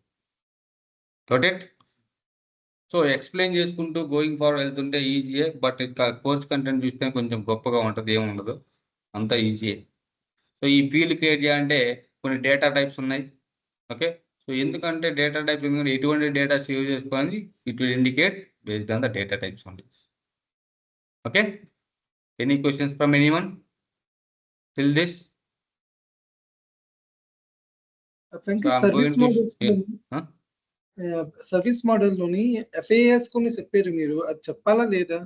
Got it. సో ఎక్స్ప్లెయిన్ చేసుకుంటూ గోయింగ్ ఫార్వర్డ్ వెళ్తుంటే ఈజీయే, బట్ కోర్స్ కంటెంట్ చూస్తే కొంచెం గొప్పగా ఉంటుంది, ఏముండదు, అంతా ఈజీయే. సో ఈ ఫీల్డ్ క్రియేట్ చేయాలంటే కొన్ని డేటా టైప్స్ ఉన్నాయి. ఓకే, సో ఎందుకంటే డేటా టైప్స్ ఎందుకంటే ఎటువంటి డేటా సేవ్ చేసుకోవాలి, it will indicate based on the data types only. Okay, any questions from anyone till this? Service model లోని FAS కొన్ని చెప్పారు మీరు, అది చెప్పాలా లేదా?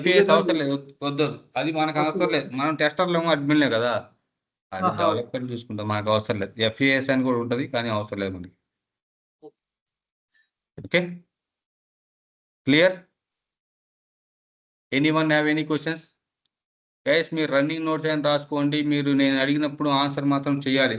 FAS అవసరం లేదు, వద్దు, అది మనకు అవసరం లేదు. మనం టెస్టర్లో అడ్మిన్లే కదా, అది డెవలపర్ చూసుకుంటాం, మనకు అవసరం లేదు. FAS అని కూడా ఉంటుంది కానీ అవసరం లేదు మనకి. Okay, clear? Anyone have any questions? Guys మీరు రన్నింగ్ నోట్స్ అని రాసుకోండి, మీరు నేను అడిగినప్పుడు ఆన్సర్ మాత్రం చేయాలి.